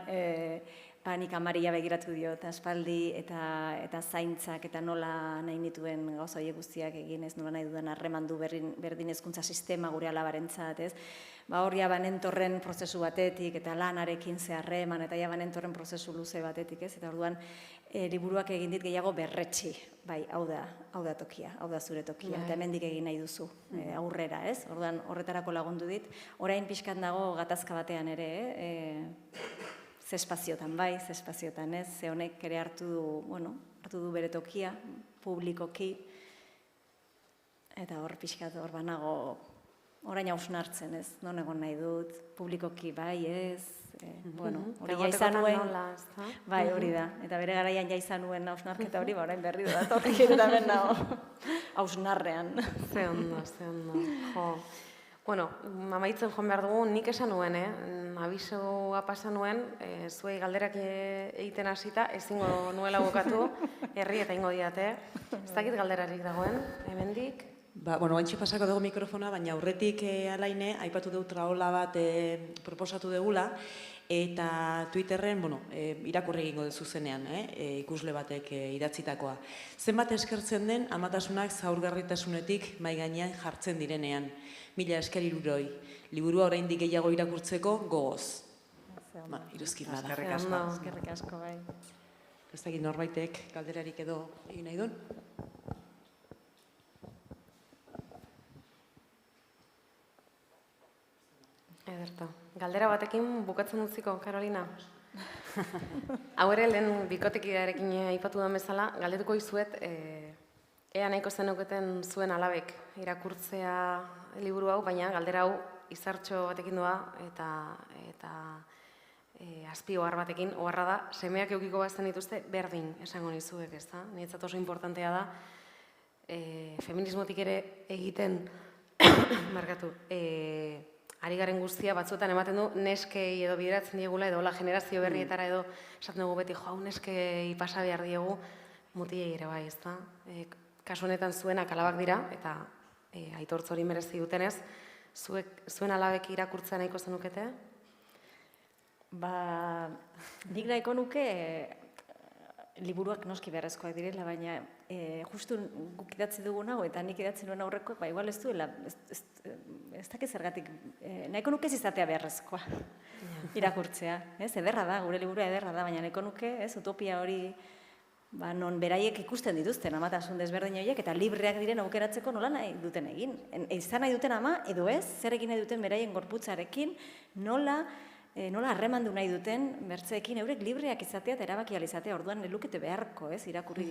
nik amaria begiratu dio, eta espaldi, eta zaintzak, eta nola nahi nituen gauza horiek guztiak egin, ez nola nahi dudan harremandu berdin hezkuntza sistema gure alabarentzat, ez? Hor jaban entorren prozesu batetik, eta lanarekin zeharreman, eta jaban entorren prozesu luze batetik, ez? Eta orduan, liburuak egin dit gehiago berretxi, bai, hau da tokia, hau da zure tokia, eta hemendik egin nahi duzu, aurrera, ez? Orduan, horretarako lagundu dit. Orain pixkat dago gatazka batean ere, ze espaziotan bai, ze espaziotan ez, ze honek ere hartu du bere tokia, publikoki, eta hor pixkat hor banago orain hausnartzen, ez? Non egon nahi dut, publikoki bai, ez? Bueno, hori ja Egotekotan izan nuen. nola, ezta? Bai, hori da. Eta bere garaian ja izan nuen hausnarketa hori, ba, orain berri da, torrik ere hemen nago. Hausnarrean. Ze ondo, ze ondo. Jo. Bueno, amaitzen joan behar dugu, nik esan nuen, abisoa pasa nuen, zuei galderak egiten hasita, ezingo nuela bukatu, herri eta ingo diate. Ez dakit galderarik dagoen, hemendik. Bueno, oantxe pasako dugu mikrofona, baina aurretik Alaine, aipatu dugu traola bat proposatu dugula, eta Twitterren, irakurri egingo duzu zenean, ikusle batek idatzitakoa. Zenbat eskertzen den amatasunak zaurgarritasunetik mai gainean jartzen direnean. 1000 esker hiruroi. Liburua oraindik gehiago irakurtzeko gogoz. Iruzkin bada. Eskerrik asko, bai. Ez dakit norbaitek galderarik edo egin nahi duen? Ederto. Galdera batekin bukatzen utziko, Karolina. Hau ere lehen bikotekidearekin aipatu den bezala, galdetuko izuet, ea nahiko zenuketen zuen alabek irakurtzea liburu hau, baina galdera hau izartxo batekin doa eta azpi ohar batekin, oharra da, semeak eukiko bazten dituzte berdin esango nizuek, ez da? Niretzat oso importantea da, feminismotik ere egiten, markatu, ari garen guztia batzuetan ematen du neskei edo bideratzen diegula edo la generazio berrietara edo esaten dugu beti, hau neskei pasa behar diegu mutilei ere bai, ezta? Kasu honetan zuenak alabak dira eta aitortz hori merezi dutenez, zuen alabek irakurtzea nahiko zenukete? Nik nahiko nuke liburuak noski beharrezkoak direla, baina justu guk idatzi dugun hau eta nik idatzi nuen aurrekoak, igual ez duela, ez dakit zergatik, nahiko nuke ez izatea beharrezkoa irakurtzea. Ederra da, gure liburua ederra da, baina nahiko nuke, utopia hori non beraiek ikusten dituzten amatasun desberdin horiek eta libreak diren aukeratzeko nola nahi duten egin. Izan nahi duten ama, edo ez, zer egin nahi duten beraien gorputzarekin, nola harremandu nahi duten bertzeekin eurek libreak izatea eta erabaki ahal izatea, orduan lukete beharko, irakurri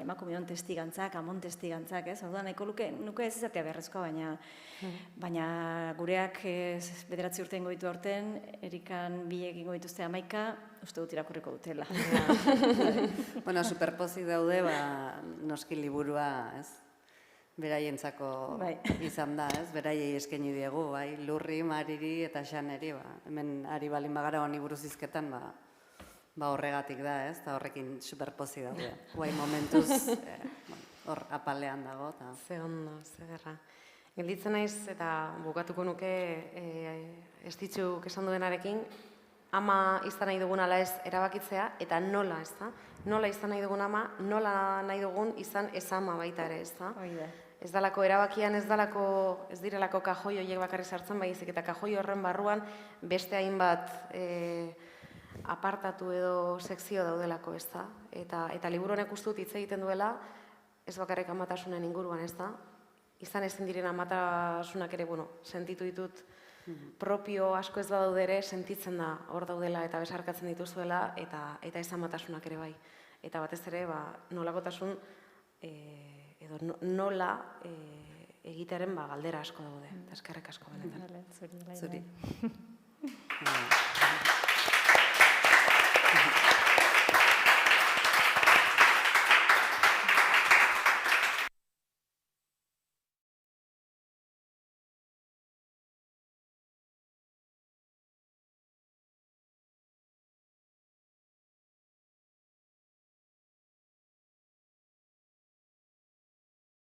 emakumeon testigantzak, amon testigantzak, orduan nahiko nuke ez izatea beharrezkoa, baina gureak 9 urte ingo ditu aurten, Erikan 2 egingo dituzte 11, uste dut irakurriko dutela. Bueno, superpozik daude, noski liburua, beraientzako izan da, beraiei eskaini diegu, Lurri, Mariri eta Xaneri, hemen ari balin bagara honi buruz izketan, horregatik da, eta horrekin superpozik daude. Guai momentuz, hor apalean dago. Ze ondo, ze gerra. Gelditzen naiz eta bukatuko nuke ez ditzuk esan duenarekin, ama izan nahi dugun ala ez erabakitzea, eta nola, ez da? Nola izan nahi dugun ama, nola nahi dugun izan ez ama baita ere, ez da? Ez dalako erabakian, ez direlako kajoi horiek bakarri sartzen, baizik eta kajoi horren barruan beste hainbat apartatu edo sekzio daudelako, ez da? Eta liburu honek uste dut hitz egiten duela, ez bakarrik amatasunen inguruan, ez da? Izan ezin diren amatasunak ere, sentitu ditut, propio asko ez badaude ere, sentitzen da hor daudela eta besarkatzen dituzuela eta ez amatasunak ere bai. Eta batez ere, nolakotasun edo nola egitearen galdera asko daude. Eta eskerrik asko benetan. Zuri. Zuri.